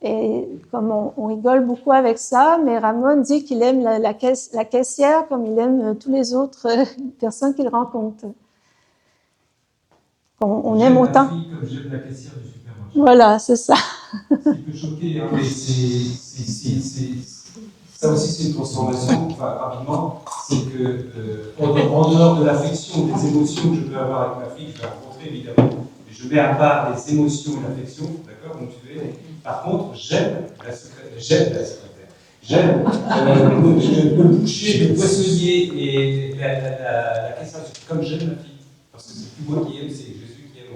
Et comme on rigole beaucoup avec ça, mais Ramon dit qu'il aime la caissière comme il aime tous les autres personnes qu'il rencontre. On aime autant. Ma fille comme j'aime la caissière du supermarché. Voilà, c'est ça. Ce qui peut choquer, hein, mais ça aussi c'est une transformation, enfin rapidement, c'est que en dehors de l'affection, des émotions que je peux avoir avec ma fille, que je vais rencontrer évidemment, mais je mets à part les émotions et l'affection, d'accord, donc tu veux. Par contre, j'aime la secrétaire, j'aime le boucher, le poissonnier et la caissière, comme j'aime ma fille, parce que c'est plus moi qui aime, c'est Jésus qui aime.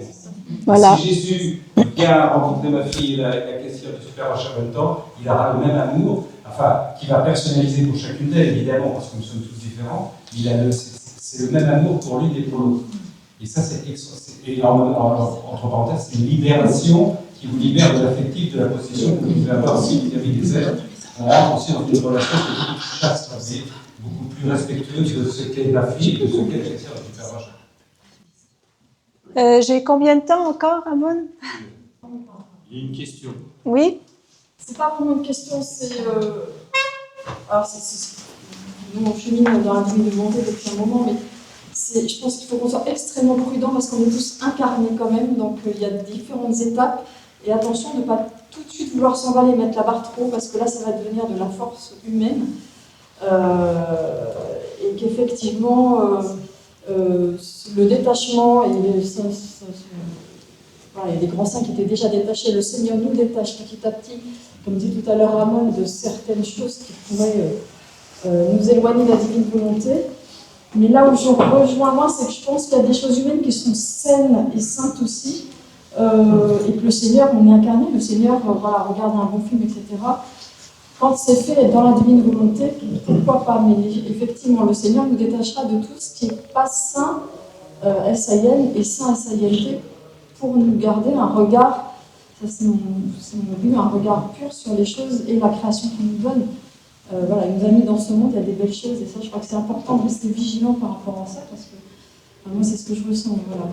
Voilà. Si Jésus vient rencontrer ma fille et la caissière du supermarché en même temps, il aura le même amour, enfin, qui va personnaliser pour chacune d'elles, évidemment, parce que nous sommes tous différents, c'est le même amour pour l'une et pour l'autre. Et ça, et entre parenthèses, c'est une libération qui vous libère de l'affectif, de la possession que vous devez avoir aussi vis-à-vis des êtres. On rentre aussi dans une relation qui est beaucoup plus chaste, beaucoup plus respectueuse de ce qu'est la fille et de ce qu'est la caissière du supermarché. J'ai combien de temps encore, Ramon? Il y a une question. Oui? C'est pas vraiment une question, c'est... Alors, nous, on chemine dans la divine volonté depuis un moment, mais je pense qu'il faut qu'on soit extrêmement prudent parce qu'on est tous incarnés quand même, donc il y a différentes étapes. Et attention de ne pas tout de suite vouloir s'emballer et mettre la barre trop, parce que là, ça va devenir de la force humaine. Et qu'effectivement, le détachement, et les grands saints qui étaient déjà détachés, le Seigneur nous détache petit à petit, comme dit tout à l'heure Ramon, de certaines choses qui pourraient nous éloigner de la divine volonté. Mais là où je rejoins moi, c'est que je pense qu'il y a des choses humaines qui sont saines et saintes aussi, et que le Seigneur, on est incarné, le Seigneur regarde un bon film, etc. Quand c'est fait dans la divine volonté, pourquoi pas? Mais effectivement, le Seigneur nous détachera de tout ce qui n'est pas saint, S-A-I-N, et saint, S-A-I-N-T, pour nous garder un regard, ça c'est mon but, un regard pur sur les choses et la création qu'il nous donne. Voilà, il nous a mis dans ce monde, il y a des belles choses, et ça, je crois que c'est important de rester vigilant par rapport à ça, parce que moi, c'est ce que je ressens, voilà,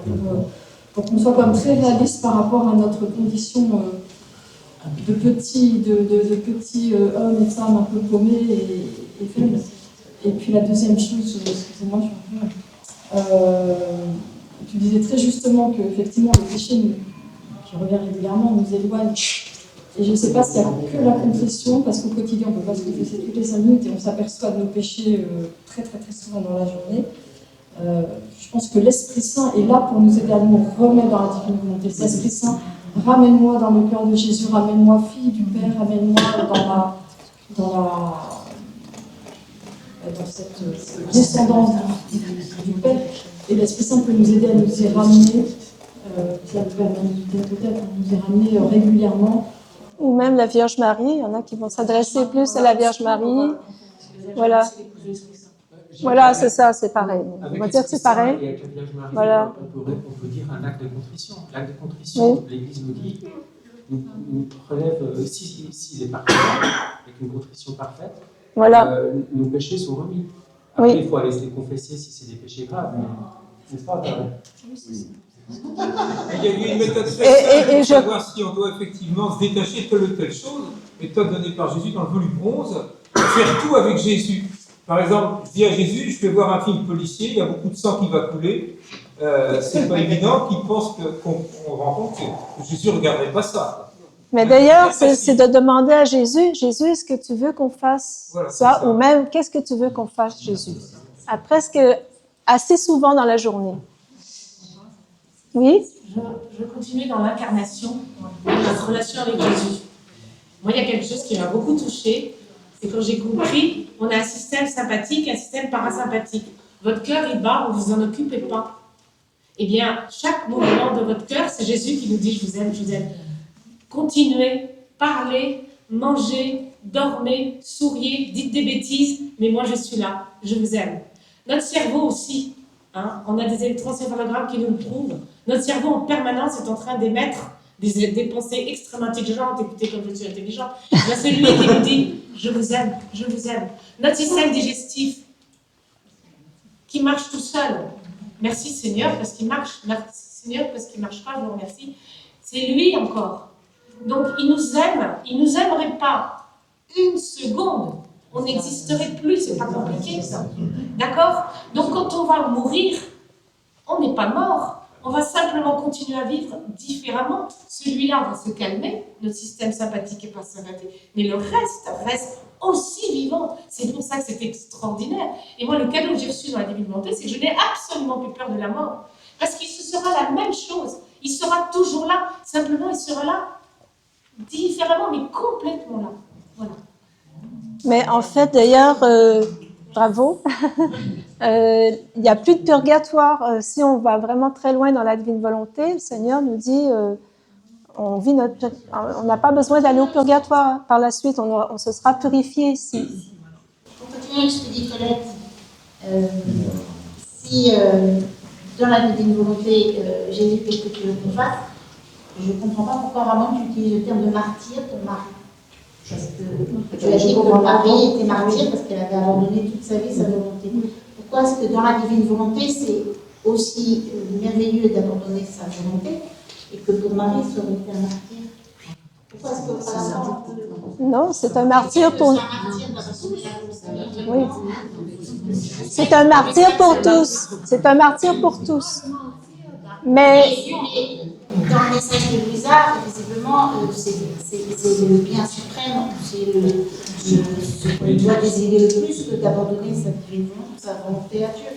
pour qu'on soit comme très réaliste par rapport à notre condition de petits hommes et femmes un peu paumés et faibles. Et puis la deuxième chose, excusez-moi, tu disais très justement qu'effectivement le péché qui revient régulièrement nous éloigne. Et je ne sais pas s'il n'y a que la confession, parce qu'au quotidien on ne peut pas se confesser toutes les 5 minutes et on s'aperçoit de nos péchés très souvent dans la journée. Je pense que l'Esprit Saint est là pour nous aider à nous remettre dans la divine volonté. L'Esprit Saint, ramène-moi dans le cœur de Jésus, ramène-moi fille du Père, ramène-moi dans cette descendance du Père. Et l'Esprit Saint peut nous aider à nous y ramener, peut-être nous y ramener régulièrement. Ou même la Vierge Marie, il y en a qui vont s'adresser plus à la Vierge Marie. Voilà. Voilà, c'est ça, c'est pareil. On va dire que c'est pareil. Et avec la Vierge Marie, voilà. on peut dire un acte de contrition. L'acte de contrition, oui. L'Église nous dit, nous relève, s'il est parfait, avec une contrition parfaite, voilà. Nos péchés sont remis. Après, oui. Il faut aller se les confesser si c'est des péchés graves, mais n'est-ce pas? C'est Il y a eu une méthode très Et simple pour je- savoir si on doit effectivement se détacher de telle ou telle chose, méthode donnée par Jésus dans le volume 11, faire tout avec Jésus. Par exemple, je dis à Jésus, je vais voir un film policier, il y a beaucoup de sang qui va couler, c'est pas évident qu'il pense qu'on rencontre que Jésus ne regarderait pas ça. Mais d'ailleurs, c'est de demander à Jésus, Jésus, est-ce que tu veux qu'on fasse Voilà, c'est ça? ça. Ou même, qu'est-ce que tu veux qu'on fasse, Jésus? À presque assez souvent dans la journée. Oui? Je continue dans l'incarnation, dans notre relation avec Jésus. Moi, il y a quelque chose qui m'a beaucoup touchée, c'est quand j'ai compris, on a un système sympathique, un système parasympathique. Votre cœur, il bat, vous vous en occupez pas. Eh bien, chaque mouvement de votre cœur, c'est Jésus qui nous dit, je vous aime, je vous aime. Continuez, parlez, mangez, dormez, souriez, dites des bêtises, mais moi je suis là, je vous aime. Notre cerveau aussi, hein, on a des électroencéphalogrammes qui nous le prouvent. Notre cerveau en permanence est en train d'émettre des pensées extrêmement intelligentes. Écoutez comme je suis intelligent. Ben, c'est lui qui nous dit je vous aime, je vous aime. Notre système digestif qui marche tout seul. Merci Seigneur parce qu'il marche. Merci Seigneur parce qu'il marche pas. Je vous remercie. C'est lui encore. Donc il nous aime. Il nous aimerait pas une seconde. On n'existerait plus. C'est pas compliqué ça. D'accord? Donc quand on va mourir, on n'est pas mort. On va simplement continuer à vivre différemment. Celui-là va se calmer, notre système sympathique et parasympathique, mais le reste aussi vivant. C'est pour ça que c'est extraordinaire. Et moi, le cadeau que j'ai reçu dans la Divine Volonté, c'est que je n'ai absolument plus peur de la mort. Parce qu'il se sera la même chose. Il sera toujours là. Simplement, il sera là différemment, mais complètement là. Voilà. Mais en fait, d'ailleurs, bravo. Il n'y a plus de purgatoire. Si on va vraiment très loin dans la divine volonté, le Seigneur nous dit on n'a pas besoin d'aller au purgatoire par la suite, on se sera purifié ici. Pour continuer avec ce que dit Colette, si dans la divine volonté, Jésus, qu'est-ce que tu veux qu'on fasse, je ne comprends pas pourquoi Ramon tu utilises le terme de martyr pour Marie. Parce que tu as dit que Marie était martyr parce qu'elle avait abandonné toute sa vie, sa volonté. Pourquoi est-ce que dans la divine volonté, c'est aussi merveilleux d'abandonner sa volonté et que pour Marie, ça aurait été un martyr? Pourquoi est-ce que par exemple, Non, c'est un martyr pour... Oui. C'est un martyr pour tous. C'est un martyr pour tous. Mais... Dans le message de Louisa, visiblement, c'est le bien suprême, c'est ce qu'on doit désirer le plus que d'abandonner sa volonté à Dieu.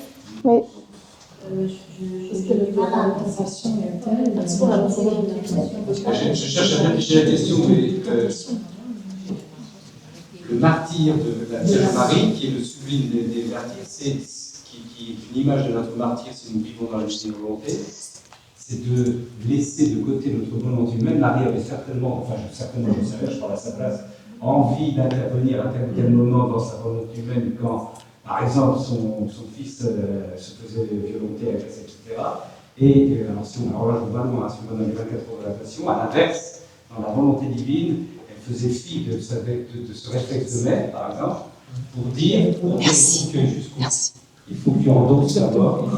Oui. Parce que la compassion est telle. Merci pour la Je cherche à bien ficher la question, mais le martyr de la Vierge Marie, qui est le sublime des martyrs, c'est qui est une image de notre martyr si nous vivons dans la divine volonté. C'est de laisser de côté notre volonté humaine. Marie avait certainement, je savais, je parle à sa place, envie d'intervenir à tel ou tel moment dans sa volonté humaine quand, par exemple, son fils se faisait violenter, agresser, etc. Et alors là, je vois loin, si on va dans les 24 heures de la Passion, à l'inverse, dans la volonté divine, elle faisait fi de ce réflexe de mère, par exemple, pour dire merci. Il faut qu'il endosse la mort.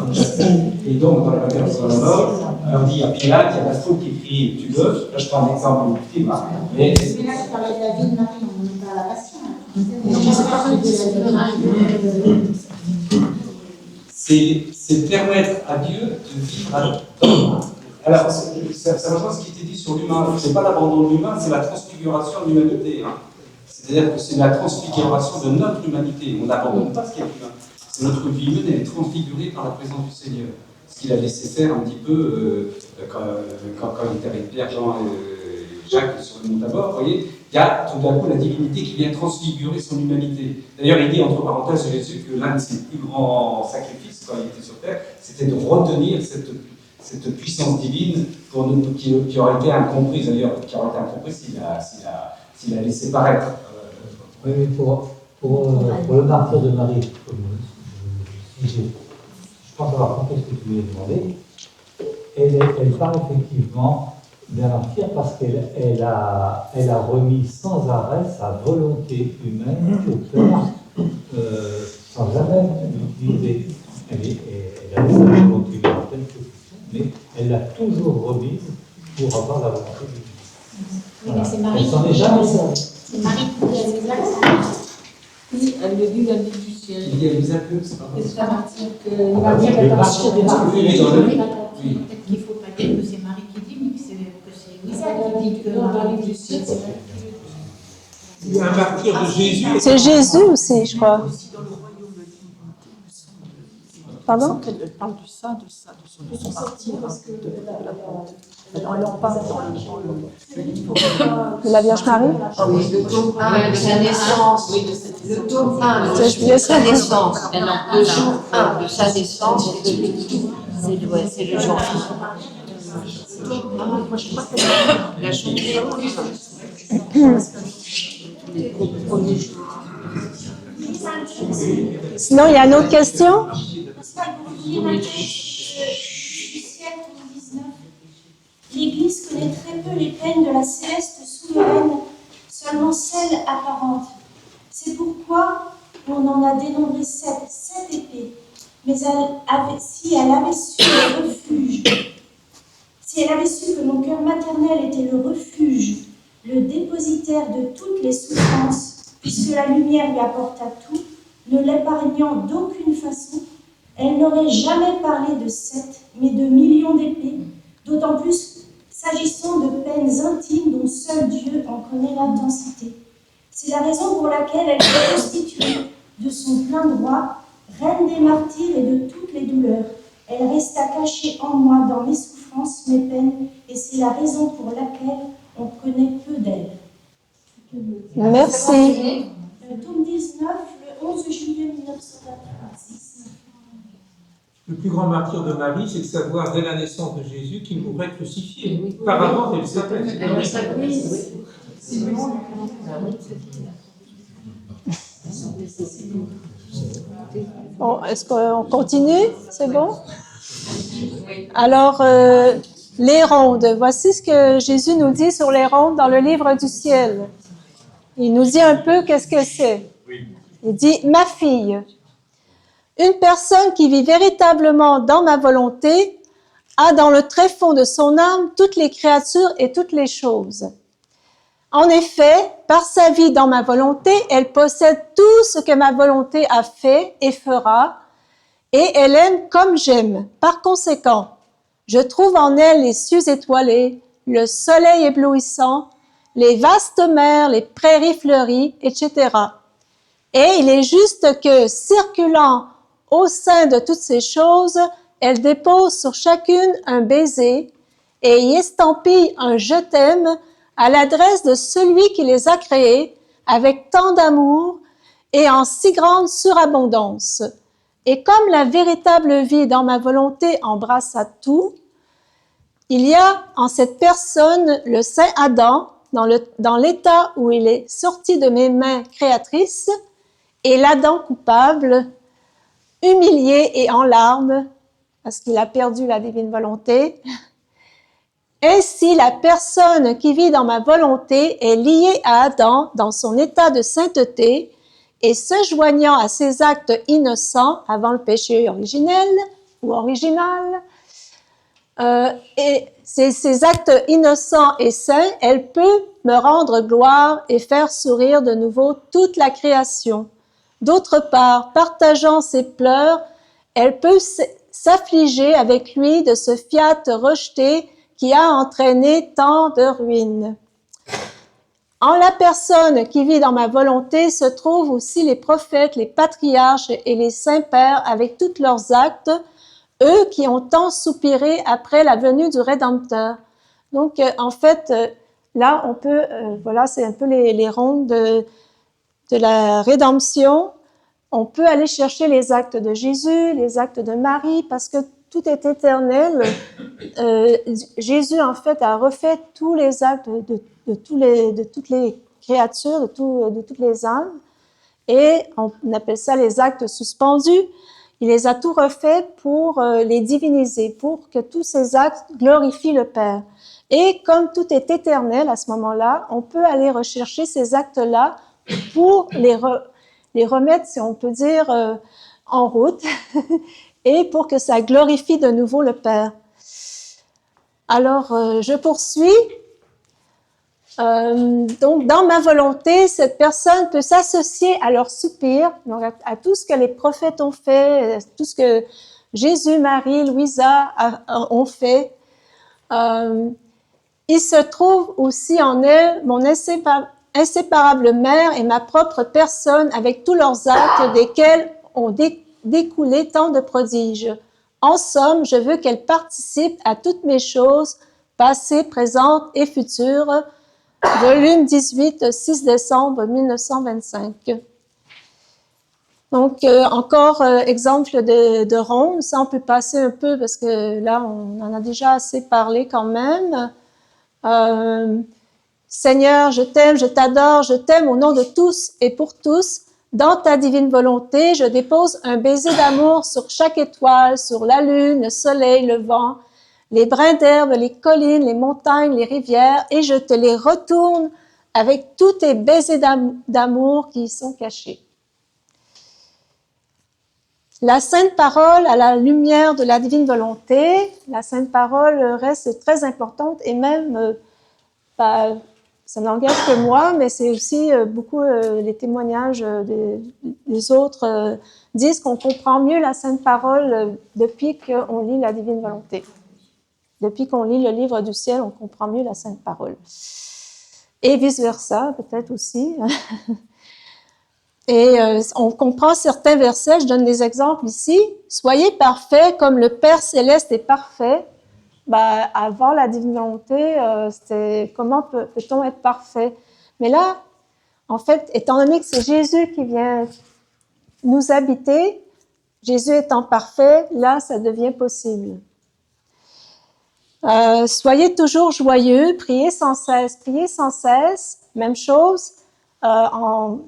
Et donc, dans la guerre sur la mort, on dit à Pilate, il y a Castro qui crie tu veux. Là, je prends un exemple ultime. Mais là, tu parlais de la vie de Marie, on n'est pas à la passion. C'est permettre à Dieu de vivre à l'homme. Alors, ça rejoint ce qui était dit sur l'humain. Ce n'est pas l'abandon de l'humain, c'est la transfiguration de l'humanité. Hein. C'est-à-dire que c'est la transfiguration de notre humanité. On n'abandonne pas ce qui est humain. Notre vie humaine, elle est transfigurée par la présence du Seigneur. Ce qu'il a laissé faire un petit peu quand il était avec Pierre, Jean et Jacques sur le mont Tabor, vous voyez, il y a tout d'un coup la divinité qui vient transfigurer son humanité. D'ailleurs, il dit entre parenthèses Jésus que l'un de ses plus grands sacrifices quand il était sur terre, c'était de retenir cette puissance divine pour nous, qui aurait été incomprise, d'ailleurs, qui aurait été incomprise s'il la laissé paraître. Oui, mais pour le martyr de Marie, je pense avoir compris ce que tu lui as demandé. Elle parle effectivement d'un martyr parce qu'elle a remis sans arrêt sa volonté humaine au cœur, sans jamais l'utiliser. Elle a mis sa volonté humaine en telle position mais elle l'a toujours remise pour avoir la volonté de Dieu. Oui, mais c'est Marie Elle s'en est jamais servie. C'est Marie qui dit à Elisa. Oui, elle le dit la vie du ciel. Il y a Elisa que c'est pas C'est à partir que Il va dire qu'elle partir de Dieu. Peut-être qu'il ne faut pas dire que c'est Marie qui dit, mais que c'est Elisa qui dit que la vie du ciel, c'est Marie. Il y a un martyr de Jésus. C'est Jésus aussi, je crois. Pardon? Elle parle de ça, de son martyr, elle en parle dans le livre. De la Vierge Marie? Oui, le tome 1 de sa naissance. Le tome 1 de sa naissance. Le jour 1 de sa naissance, c'est le jour 1. La journée Sinon, il y a une autre question? L'Église connaît très peu les peines de la céleste souveraine, seulement celles apparentes. C'est pourquoi on en a dénombré 7 épées. Mais si elle avait su le refuge, si elle avait su que mon cœur maternel était le refuge, le dépositaire de toutes les souffrances, puisque la lumière lui apporta tout, ne l'épargnant d'aucune façon, elle n'aurait jamais parlé de 7, mais de millions d'épées, d'autant plus s'agissant de peines intimes dont seul Dieu en connaît l'intensité. C'est la raison pour laquelle elle se constitue de son plein droit, reine des martyrs et de toutes les douleurs. Elle resta cachée en moi dans mes souffrances, mes peines, et c'est la raison pour laquelle on connaît peu d'elle. Merci. Tome 19, le 11 juillet 1986. Le plus grand martyr de Marie, c'est de savoir dès la naissance de Jésus qu'il mourrait crucifié. Par avant, elle le savait. Elle le savait. Bon, est-ce qu'on continue? C'est bon? Alors, les rondes. Voici ce que Jésus nous dit sur les rondes dans le livre du ciel. Il nous dit un peu qu'est-ce que c'est. Il dit « Ma fille, une personne qui vit véritablement dans ma volonté a dans le tréfonds de son âme toutes les créatures et toutes les choses. En effet, par sa vie dans ma volonté, elle possède tout ce que ma volonté a fait et fera, et elle aime comme j'aime. Par conséquent, je trouve en elle les cieux étoilés, le soleil éblouissant, les vastes mers, les prairies fleuries, etc. Et il est juste que, circulant au sein de toutes ces choses, elle dépose sur chacune un baiser et y estampille un « je t'aime » à l'adresse de celui qui les a créées avec tant d'amour et en si grande surabondance. Et comme la véritable vie dans ma volonté embrasse à tout, il y a en cette personne le saint Adam, dans l'état où il est sorti de mes mains créatrices, et l'Adam coupable, humilié et en larmes, parce qu'il a perdu la divine volonté. Ainsi, la personne qui vit dans ma volonté est liée à Adam dans son état de sainteté et se joignant à ses actes innocents avant le péché originel ou original. Et ces actes innocents et saints, elle peut me rendre gloire et faire sourire de nouveau toute la création. D'autre part, partageant ses pleurs, elle peut s'affliger avec lui de ce fiat rejeté qui a entraîné tant de ruines. En la personne qui vit dans ma volonté se trouvent aussi les prophètes, les patriarches et les saints pères avec tous leurs actes, eux qui ont tant soupiré après la venue du Rédempteur. Donc, en fait, là, on peut, voilà, c'est un peu les rondes de la rédemption. On peut aller chercher les actes de Jésus, les actes de Marie, parce que tout est éternel. Jésus, en fait, a refait tous les actes de toutes les créatures, de toutes les âmes. Et on appelle ça les actes suspendus. Il les a tout refaits pour les diviniser, pour que tous ces actes glorifient le Père. Et comme tout est éternel à ce moment-là, on peut aller rechercher ces actes-là pour les remettre, si on peut dire, en route, et pour que ça glorifie de nouveau le Père. Alors, je poursuis. Donc, dans ma volonté, cette personne peut s'associer à leur soupir, donc à tout ce que les prophètes ont fait, tout ce que Jésus, Marie, Louisa ont fait. Il se trouve aussi en elle mon inséparable mère et ma propre personne avec tous leurs actes desquels ont découlé tant de prodiges. En somme, je veux qu'elle participe à toutes mes choses, passées, présentes et futures. Volume 18, 6 décembre 1925. Donc, encore exemple de ronde. Ça, on peut passer un peu parce que là, on en a déjà assez parlé quand même. Seigneur, je t'aime, je t'adore, je t'aime au nom de tous et pour tous. Dans ta divine volonté, je dépose un baiser d'amour sur chaque étoile, sur la lune, le soleil, le vent, les brins d'herbe, les collines, les montagnes, les rivières, et je te les retourne avec tous tes baisers d'amour qui y sont cachés. La Sainte Parole à la lumière de la divine volonté, la Sainte Parole reste très importante et même, ça n'engage que moi, mais c'est aussi beaucoup les témoignages des autres disent qu'on comprend mieux la Sainte Parole depuis qu'on lit la divine volonté. Depuis qu'on lit le livre du ciel, on comprend mieux la Sainte Parole. Et vice-versa, peut-être aussi. Et on comprend certains versets, je donne des exemples ici. « Soyez parfaits comme le Père Céleste est parfait ». Avant la divine volonté, c'était comment peut-on être parfait? Mais là, en fait, étant donné que c'est Jésus qui vient nous habiter, Jésus étant parfait, là, ça devient possible. Soyez toujours joyeux, priez sans cesse, même chose, en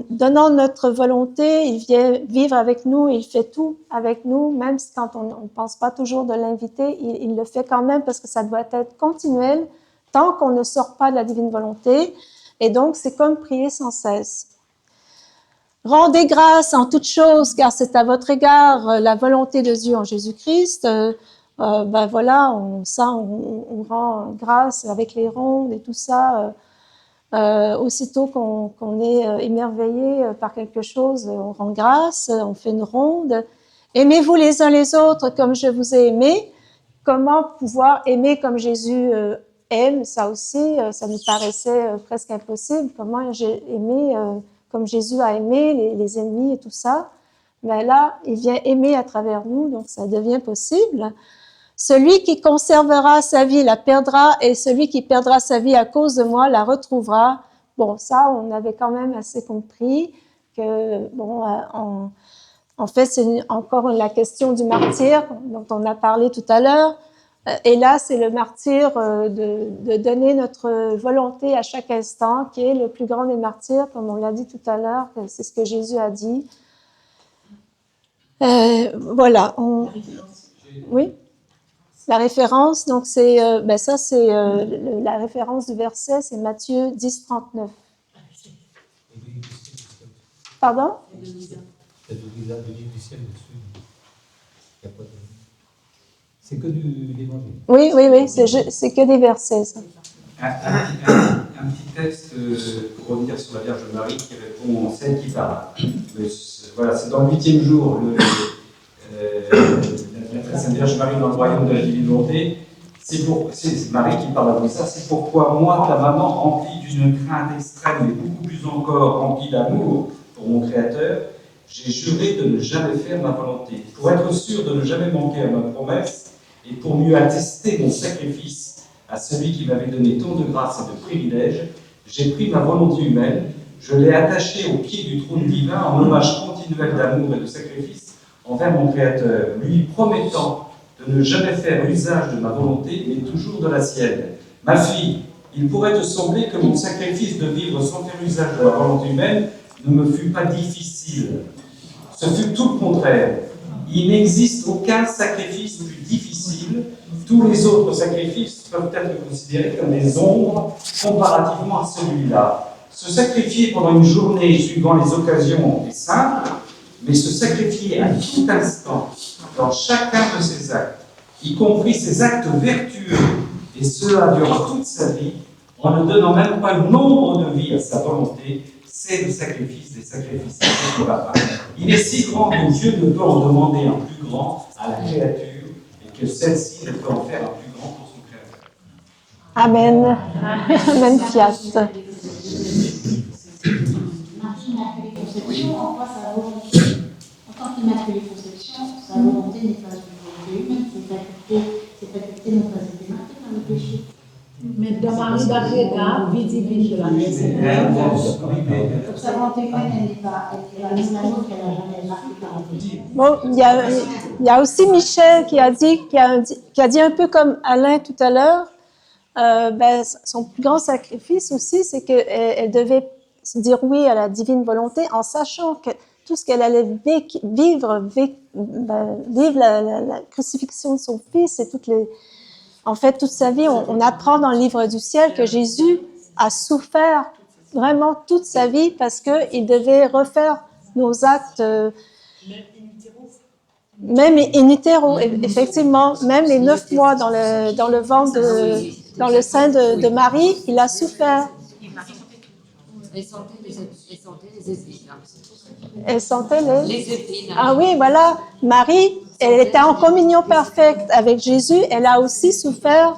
donnant notre volonté, il vient vivre avec nous, il fait tout avec nous, même si quand on ne pense pas toujours de l'inviter, il le fait quand même parce que ça doit être continuel tant qu'on ne sort pas de la divine volonté, et donc c'est comme prier sans cesse. Rendez grâce en toutes choses, car c'est à votre égard la volonté de Dieu en Jésus-Christ. Voilà, on rend grâce avec les rondes et tout ça. Aussitôt qu'on est émerveillé par quelque chose, on rend grâce, on fait une ronde. Aimez-vous les uns les autres comme je vous ai aimé. Comment pouvoir aimer comme Jésus aime? Ça aussi, ça nous paraissait presque impossible. Comment j'ai aimé comme Jésus a aimé les ennemis et tout ça? Mais là, il vient aimer à travers nous, donc ça devient possible. Celui qui conservera sa vie la perdra, et celui qui perdra sa vie à cause de moi la retrouvera. Bon, ça, on avait quand même assez compris que, bon, en fait, c'est encore la question du martyr dont on a parlé tout à l'heure. Et là, c'est le martyr de donner notre volonté à chaque instant, qui est le plus grand des martyrs, comme on l'a dit tout à l'heure, c'est ce que Jésus a dit. Voilà. Oui? La référence, donc c'est, ça c'est la référence du verset, c'est Matthieu 10, 39. Pardon? C'est que de l'évangile. Oui, c'est que des versets, ça. Un petit texte pour revenir sur la Vierge Marie qui répond celle qui parle. Voilà, c'est dans le 8e jour, la très sainte Vierge Marie dans le royaume de la divine volonté. C'est Marie qui parle de ça. C'est pourquoi moi, ta maman, remplie d'une crainte extrême et beaucoup plus encore remplie d'amour pour mon Créateur, j'ai juré de ne jamais faire ma volonté. Pour être sûr de ne jamais manquer à ma promesse et pour mieux attester mon sacrifice à celui qui m'avait donné tant de grâce et de privilèges, j'ai pris ma volonté humaine, je l'ai attachée au pied du trône divin en hommage continuel d'amour et de sacrifice envers mon Créateur, lui promettant de ne jamais faire usage de ma volonté, mais toujours de la sienne. Ma fille, il pourrait te sembler que mon sacrifice de vivre sans faire usage de ma volonté humaine ne me fut pas difficile. Ce fut tout le contraire. Il n'existe aucun sacrifice plus difficile. Tous les autres sacrifices peuvent être considérés comme des ombres comparativement à celui-là. Se sacrifier pendant une journée suivant les occasions est simple, mais se sacrifier à tout instant, dans chacun de ses actes, y compris ses actes vertueux, et cela durant toute sa vie, en ne donnant même pas le nombre de vies à sa volonté, c'est le sacrifice des sacrifices. Il est si grand que Dieu ne peut en demander un plus grand à la créature et que celle-ci ne peut en faire un plus grand pour son créateur. Amen. Amen, fiat. L'Immaculée Conception, en quoi sa volonté, en tant qu'Immaculée Conception, sa volonté n'est pas une volonté humaine, ses facultés n'ont pas été marquées par le péché. Mais dans Marie d'Agreda, vie divine de la Donc sa volonté humaine, elle n'est pas la nôtre, elle n'a jamais marqué par le péché. Bon, il y a aussi Michel qui a dit un peu comme Alain tout à l'heure, son plus grand sacrifice aussi, c'est qu'elle devait dire oui à la divine volonté en sachant que tout ce qu'elle allait vivre la crucifixion de son fils et en fait, toute sa vie, on apprend dans le livre du ciel que Jésus a souffert vraiment toute sa vie parce qu'il devait refaire nos actes, même in utero, effectivement, même les 9 mois dans le ventre, dans le sein de Marie, il a souffert. Elle sentait les épines. Elle sentait les épines. Ah oui, voilà. Marie, elle était en communion parfaite avec Jésus. Elle a aussi souffert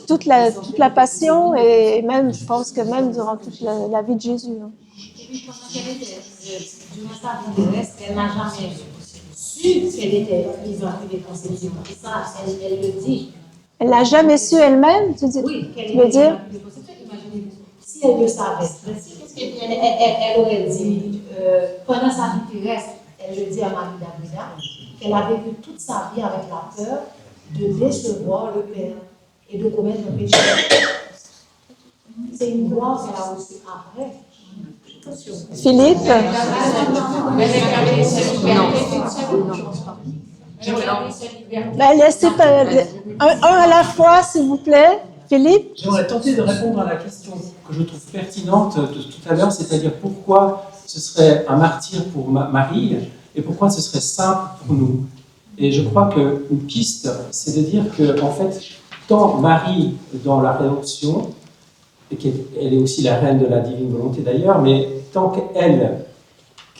toute la passion et même, je pense que même durant toute la vie de Jésus. Et puis pendant qu'elle était durant sa vie terrestre, elle n'a jamais su qu'elle était Immaculée Conception. Et ça, elle le dit. Elle n'a jamais su elle-même, tu dis? Oui, qu'elle veux était dire? Immaculée Conception. Imaginez-vous. Si elle le savait, elle aurait dit, pendant sa vie terrestre, elle le dit à Marie d'Agreda, qu'elle a vécu toute sa vie avec la peur de décevoir le Père et de commettre un péché. C'est une gloire qu'elle a reçue après. Philippe? Laissez un à la fois, s'il vous plaît. Philippe? J'aimerais tenter de répondre à la question que je trouve pertinente de tout à l'heure, c'est-à-dire pourquoi ce serait un martyr pour Marie et pourquoi ce serait simple pour nous. Et je crois qu'une piste, c'est de dire que, en fait, tant Marie, dans la rédemption, et qu'elle est aussi la reine de la divine volonté d'ailleurs, mais tant qu'elle,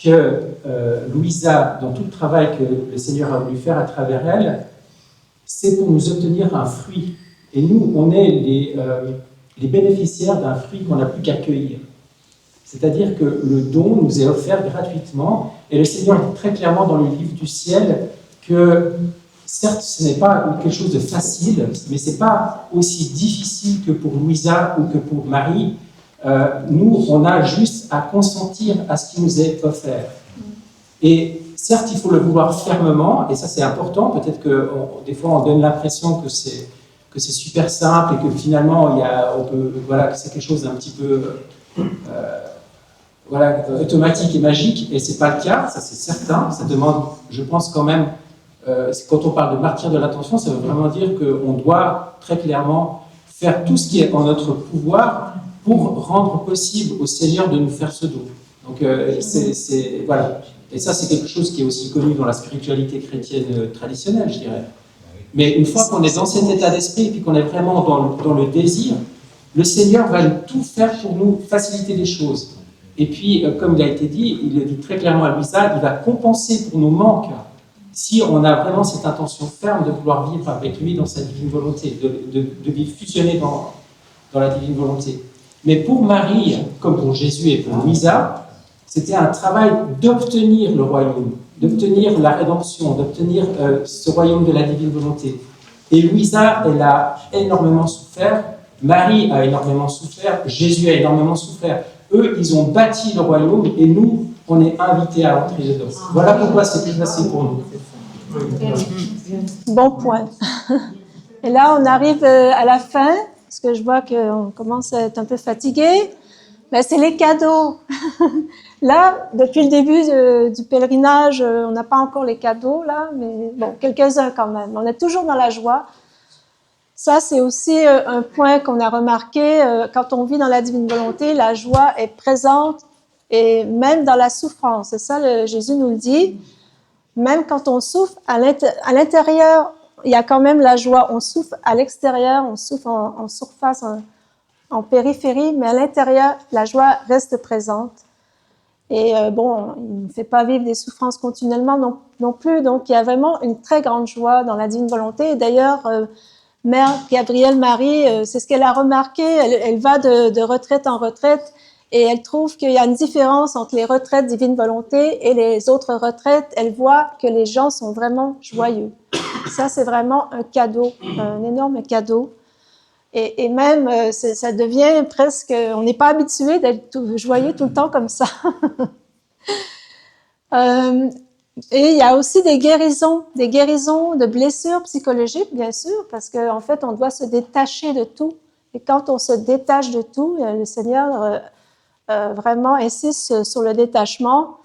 que Louisa, dans tout le travail que le Seigneur a voulu faire à travers elle, c'est pour nous obtenir un fruit. Et nous, on est les bénéficiaires d'un fruit qu'on n'a plus qu'à cueillir. C'est-à-dire que le don nous est offert gratuitement, et le Seigneur dit très clairement dans le livre du ciel que, certes, ce n'est pas quelque chose de facile, mais ce n'est pas aussi difficile que pour Louisa ou que pour Marie. Nous, on a juste à consentir à ce qui nous est offert. Et certes, il faut le vouloir fermement, et ça c'est important. Peut-être que des fois on donne l'impression que c'est super simple et que finalement que c'est quelque chose d'un petit peu automatique et magique, et c'est pas le cas, ça c'est certain. Ça demande, je pense quand même, quand on parle de martyr de l'attention, ça veut vraiment dire qu'on doit très clairement faire tout ce qui est en notre pouvoir pour rendre possible au Seigneur de nous faire ce don. Donc voilà. Et ça, c'est quelque chose qui est aussi connu dans la spiritualité chrétienne traditionnelle, je dirais. Mais une fois qu'on est dans cet état d'esprit et puis qu'on est vraiment dans le désir, le Seigneur va tout faire pour nous faciliter les choses. Et puis, comme il a été dit, il le dit très clairement à Louisa, il va compenser pour nos manques si on a vraiment cette intention ferme de vouloir vivre avec lui dans sa divine volonté, de vivre fusionner dans la divine volonté. Mais pour Marie, comme pour Jésus et pour Louisa, c'était un travail d'obtenir le royaume, d'obtenir la rédemption, d'obtenir ce royaume de la divine volonté. Et Louisa, elle a énormément souffert, Marie a énormément souffert, Jésus a énormément souffert. Eux, ils ont bâti le royaume et nous, on est invités à entrer dedans. Voilà pourquoi c'est plus facile pour nous. Bon point. Et là, on arrive à la fin, parce que je vois qu'on commence à être un peu fatigué. Ben, c'est les cadeaux. Là, depuis le début du pèlerinage, on n'a pas encore les cadeaux, là, mais bon, quelques-uns quand même. On est toujours dans la joie. Ça, c'est aussi un point qu'on a remarqué. Quand on vit dans la divine volonté, la joie est présente, et même dans la souffrance. C'est ça, Jésus nous le dit. Même quand on souffre, à l'intérieur, il y a quand même la joie. On souffre à l'extérieur, on souffre en surface, en périphérie, mais à l'intérieur, la joie reste présente. Et bon, il ne fait pas vivre des souffrances continuellement non plus. Donc, il y a vraiment une très grande joie dans la divine volonté. Et d'ailleurs, Mère Gabrielle Marie, c'est ce qu'elle a remarqué. Elle va de retraite en retraite et elle trouve qu'il y a une différence entre les retraites divine volonté et les autres retraites. Elle voit que les gens sont vraiment joyeux. Ça, c'est vraiment un cadeau, un énorme cadeau. Et même, ça devient presque... On n'est pas habitué d'être joyeux tout le temps comme ça. Et il y a aussi des guérisons de blessures psychologiques, bien sûr, parce qu'en fait, on doit se détacher de tout. Et quand on se détache de tout, le Seigneur vraiment insiste sur le détachement.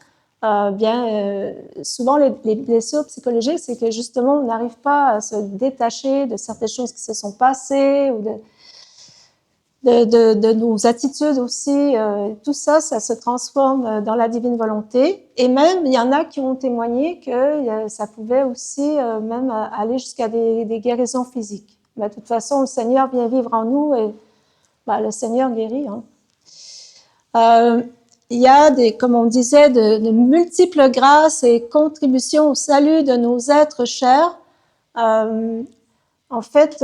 Souvent, les blessures psychologiques, c'est que justement, on n'arrive pas à se détacher de certaines choses qui se sont passées ou de nos attitudes aussi. Tout ça, ça se transforme dans la divine volonté. Et même, il y en a qui ont témoigné que ça pouvait aussi même aller jusqu'à des guérisons physiques. De toute façon, le Seigneur vient vivre en nous et le Seigneur guérit. Il y a comme on disait, de multiples grâces et contributions au salut de nos êtres chers. En fait,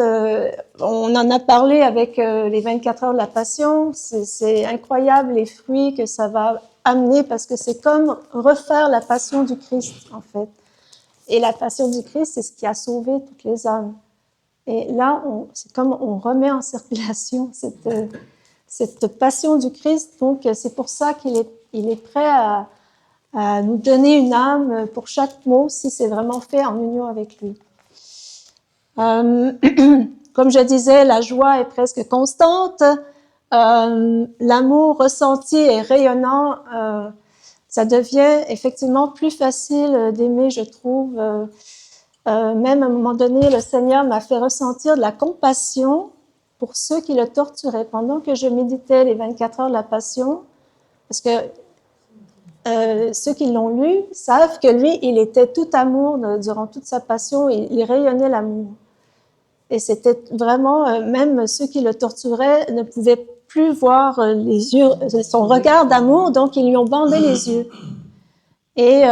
on en a parlé avec les 24 heures de la Passion. C'est incroyable les fruits que ça va amener parce que c'est comme refaire la Passion du Christ, en fait. Et la Passion du Christ, c'est ce qui a sauvé toutes les âmes. Et là, c'est comme on remet en circulation cette passion du Christ. Donc, c'est pour ça qu'il est prêt à nous donner une âme pour chaque mot si c'est vraiment fait en union avec lui. Comme je disais, la joie est presque constante. L'amour ressenti et rayonnant, ça devient effectivement plus facile d'aimer, je trouve. Même à un moment donné, le Seigneur m'a fait ressentir de la compassion pour ceux qui le torturaient. Pendant que je méditais les 24 heures de la Passion, parce que ceux qui l'ont lu savent que lui, il était tout amour durant toute sa Passion, il rayonnait l'amour. Et c'était vraiment, même ceux qui le torturaient ne pouvaient plus voir son regard d'amour, donc ils lui ont bandé les yeux. Et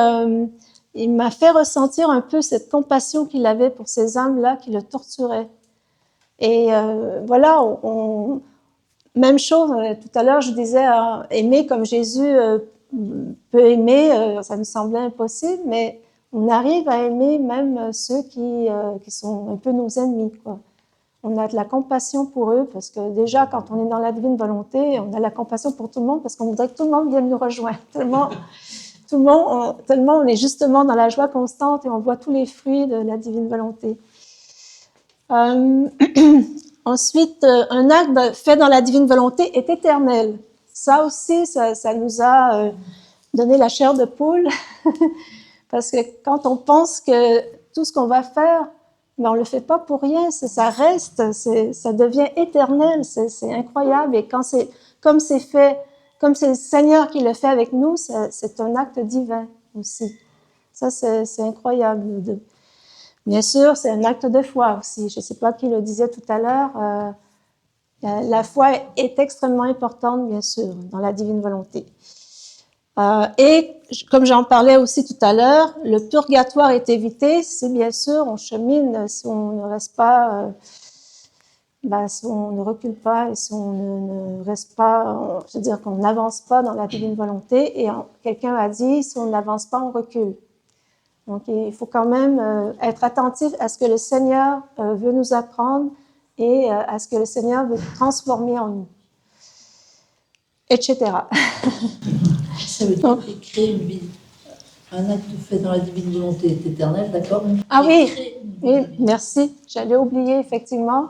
il m'a fait ressentir un peu cette compassion qu'il avait pour ces âmes-là qui le torturaient. Et voilà, même chose, tout à l'heure je disais, aimer comme Jésus peut aimer, ça me semblait impossible, mais on arrive à aimer même ceux qui sont un peu nos ennemis, quoi. On a de la compassion pour eux, parce que déjà, quand on est dans la divine volonté, on a la compassion pour tout le monde, parce qu'on voudrait que tout le monde vienne nous rejoindre. Tellement on est justement dans la joie constante et on voit tous les fruits de la divine volonté. Ensuite, un acte fait dans la divine volonté est éternel. Ça aussi, ça nous a donné la chair de poule, parce que quand on pense que tout ce qu'on va faire, mais on ne le fait pas pour rien, ça reste, ça devient éternel, c'est incroyable. Et quand comme c'est fait, comme c'est le Seigneur qui le fait avec nous, c'est un acte divin aussi. Ça, c'est incroyable. Bien sûr, c'est un acte de foi aussi. Je ne sais pas qui le disait tout à l'heure. La foi est extrêmement importante, bien sûr, dans la divine volonté. Et comme j'en parlais aussi tout à l'heure, le purgatoire est évité si bien sûr on chemine, si on ne reste pas, si on ne recule pas et si on ne reste pas, c'est-à-dire qu'on n'avance pas dans la divine volonté. Et quelqu'un a dit, si on n'avance pas, on recule. Donc il faut quand même être attentif à ce que le Seigneur veut nous apprendre et à ce que le Seigneur veut transformer en nous, etc. Ça veut dire créer une vie. Un acte fait dans la divine volonté est éternel, d'accord? Ah oui, merci. J'allais oublier, effectivement.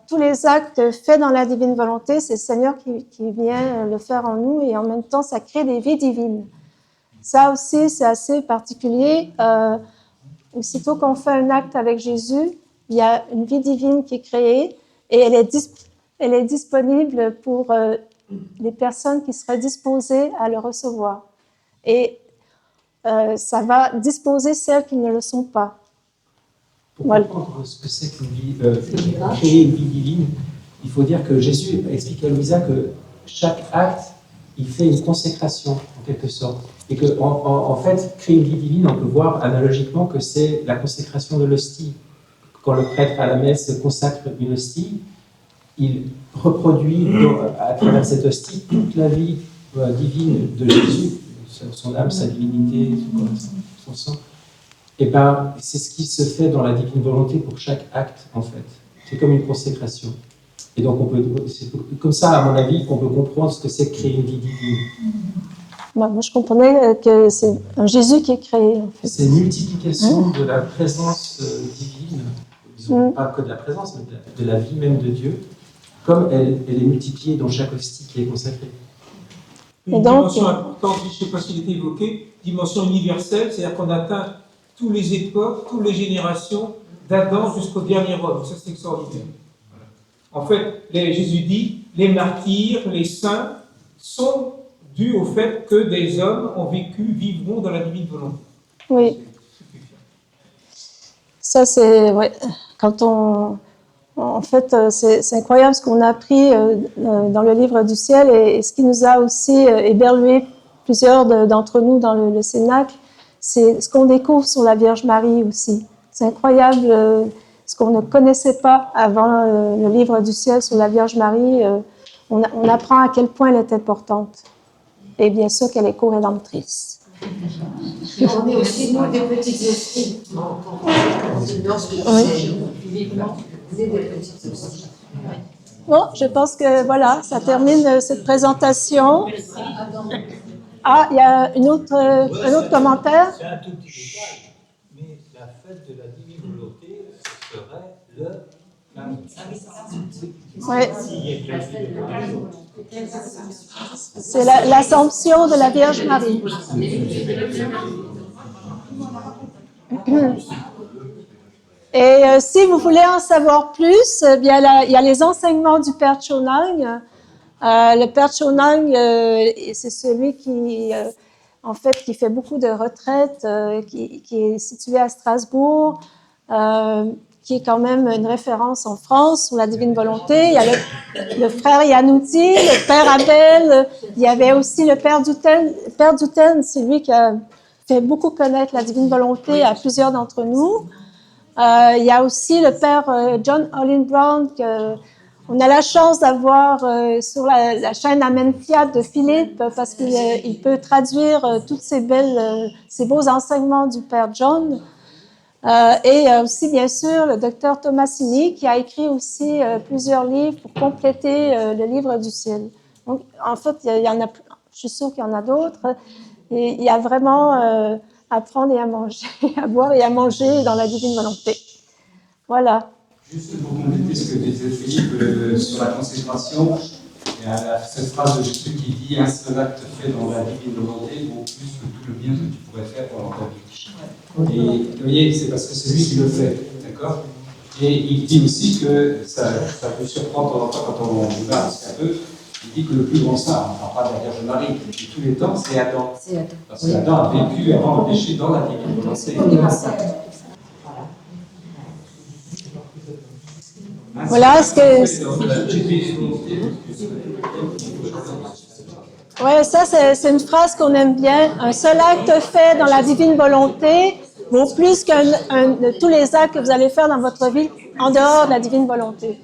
Tous les actes faits dans la divine volonté, c'est le Seigneur qui vient le faire en nous et en même temps, ça crée des vies divines. Ça aussi, c'est assez particulier. Aussitôt qu'on fait un acte avec Jésus, il y a une vie divine qui est créée et elle est disponible pour les personnes qui seraient disposées à le recevoir. Et ça va disposer celles qui ne le sont pas. Pour comprendre ce que c'est qu'une vie, créer une vie divine, il faut dire que Jésus explique à Louisa que chaque acte, il fait une consécration, en quelque sorte. Et que, en fait, créer une vie divine, on peut voir analogiquement que c'est la consécration de l'hostie. Quand le prêtre à la messe consacre une hostie, il reproduit à travers cette hostie toute la vie divine de Jésus, son âme, sa divinité, son sang. Et bien, c'est ce qui se fait dans la divine volonté pour chaque acte, en fait. C'est comme une consécration. Et donc, c'est comme ça, à mon avis, qu'on peut comprendre ce que c'est que créer une vie divine. Moi, je comprenais que c'est un Jésus qui est créé, en fait. C'est une multiplication de la présence divine, disons pas que de la présence, mais de la vie même de Dieu, comme elle est multipliée dans chaque hostie qui est consacrée. Une dimension importante, je ne sais pas s'il était évoqué, dimension universelle, c'est-à-dire qu'on atteint toutes les époques, toutes les générations, d'Adam jusqu'au dernier homme. Ça, c'est extraordinaire. En fait, Jésus dit, les martyrs, les saints, sont dus au fait que des hommes ont vécu, vivront dans la divine volonté. Oui. Ça, c'est... Ouais. Quand on... En fait, c'est incroyable ce qu'on a appris dans le livre du ciel et ce qui nous a aussi éberlué plusieurs d'entre nous dans le Cénacle, c'est ce qu'on découvre sur la Vierge Marie aussi. C'est incroyable ce qu'on ne connaissait pas avant le livre du ciel sur la Vierge Marie. On apprend à quel point elle est importante. Et bien sûr qu'elle est co-rédemptrice. Et on est aussi, nous, des petites hosties. Bon, je pense que voilà, ça termine cette présentation. Ah, il y a un autre commentaire. C'est un tout petit détail, mais la fête de la divine volonté serait le c'est l'Assomption de la Vierge Marie. Et si vous voulez en savoir plus, bien il y a les enseignements du Père Chonang. Le Père Chonang, c'est celui qui, en fait, qui fait beaucoup de retraites, qui est situé à Strasbourg, qui est quand même une référence en France sur la divine volonté. Il y a le frère Yanouti, le Père Abel, il y avait aussi le Père Duten. Le Père Duten, c'est lui qui a fait beaucoup connaître la divine volonté à plusieurs d'entre nous. Il y a aussi le Père John Olin Brown, on a la chance d'avoir sur la chaîne Amen Fiat de Philippe, parce qu'il peut traduire tous ces beaux enseignements du Père John. Et aussi, bien sûr, le docteur Tomasini, qui a écrit aussi plusieurs livres pour compléter le livre du ciel. Donc, en fait, il y en a, je suis sûre qu'il y en a d'autres. Et il y a vraiment à prendre et à manger, à boire et à manger dans la divine volonté. Voilà. Juste pour compléter ce que disait Philippe sur la consécration, il y a cette phrase de Jésus qui dit « Un seul acte fait dans la divine volonté vaut plus que tout le bien que tu pourrais faire pendant ta vie. » Et vous voyez, c'est parce que c'est lui qui le fait, d'accord? Et il dit aussi que ça peut surprendre quand on débat un peu. Il dit que le plus grand saint, on ne parle pas de la Vierge Marie, de tous les temps, c'est Adam. Parce qu'Adam a vécu avant le péché dans la divine volonté. Voilà ce que... Oui, ça c'est une phrase qu'on aime bien. Un seul acte fait dans la divine volonté vaut plus que tous les actes que vous allez faire dans votre vie en dehors de la divine volonté.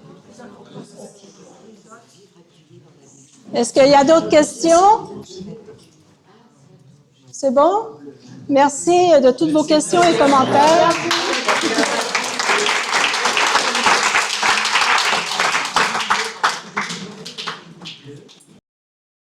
Est-ce qu'il y a d'autres questions? C'est bon? Merci de toutes vos questions et commentaires.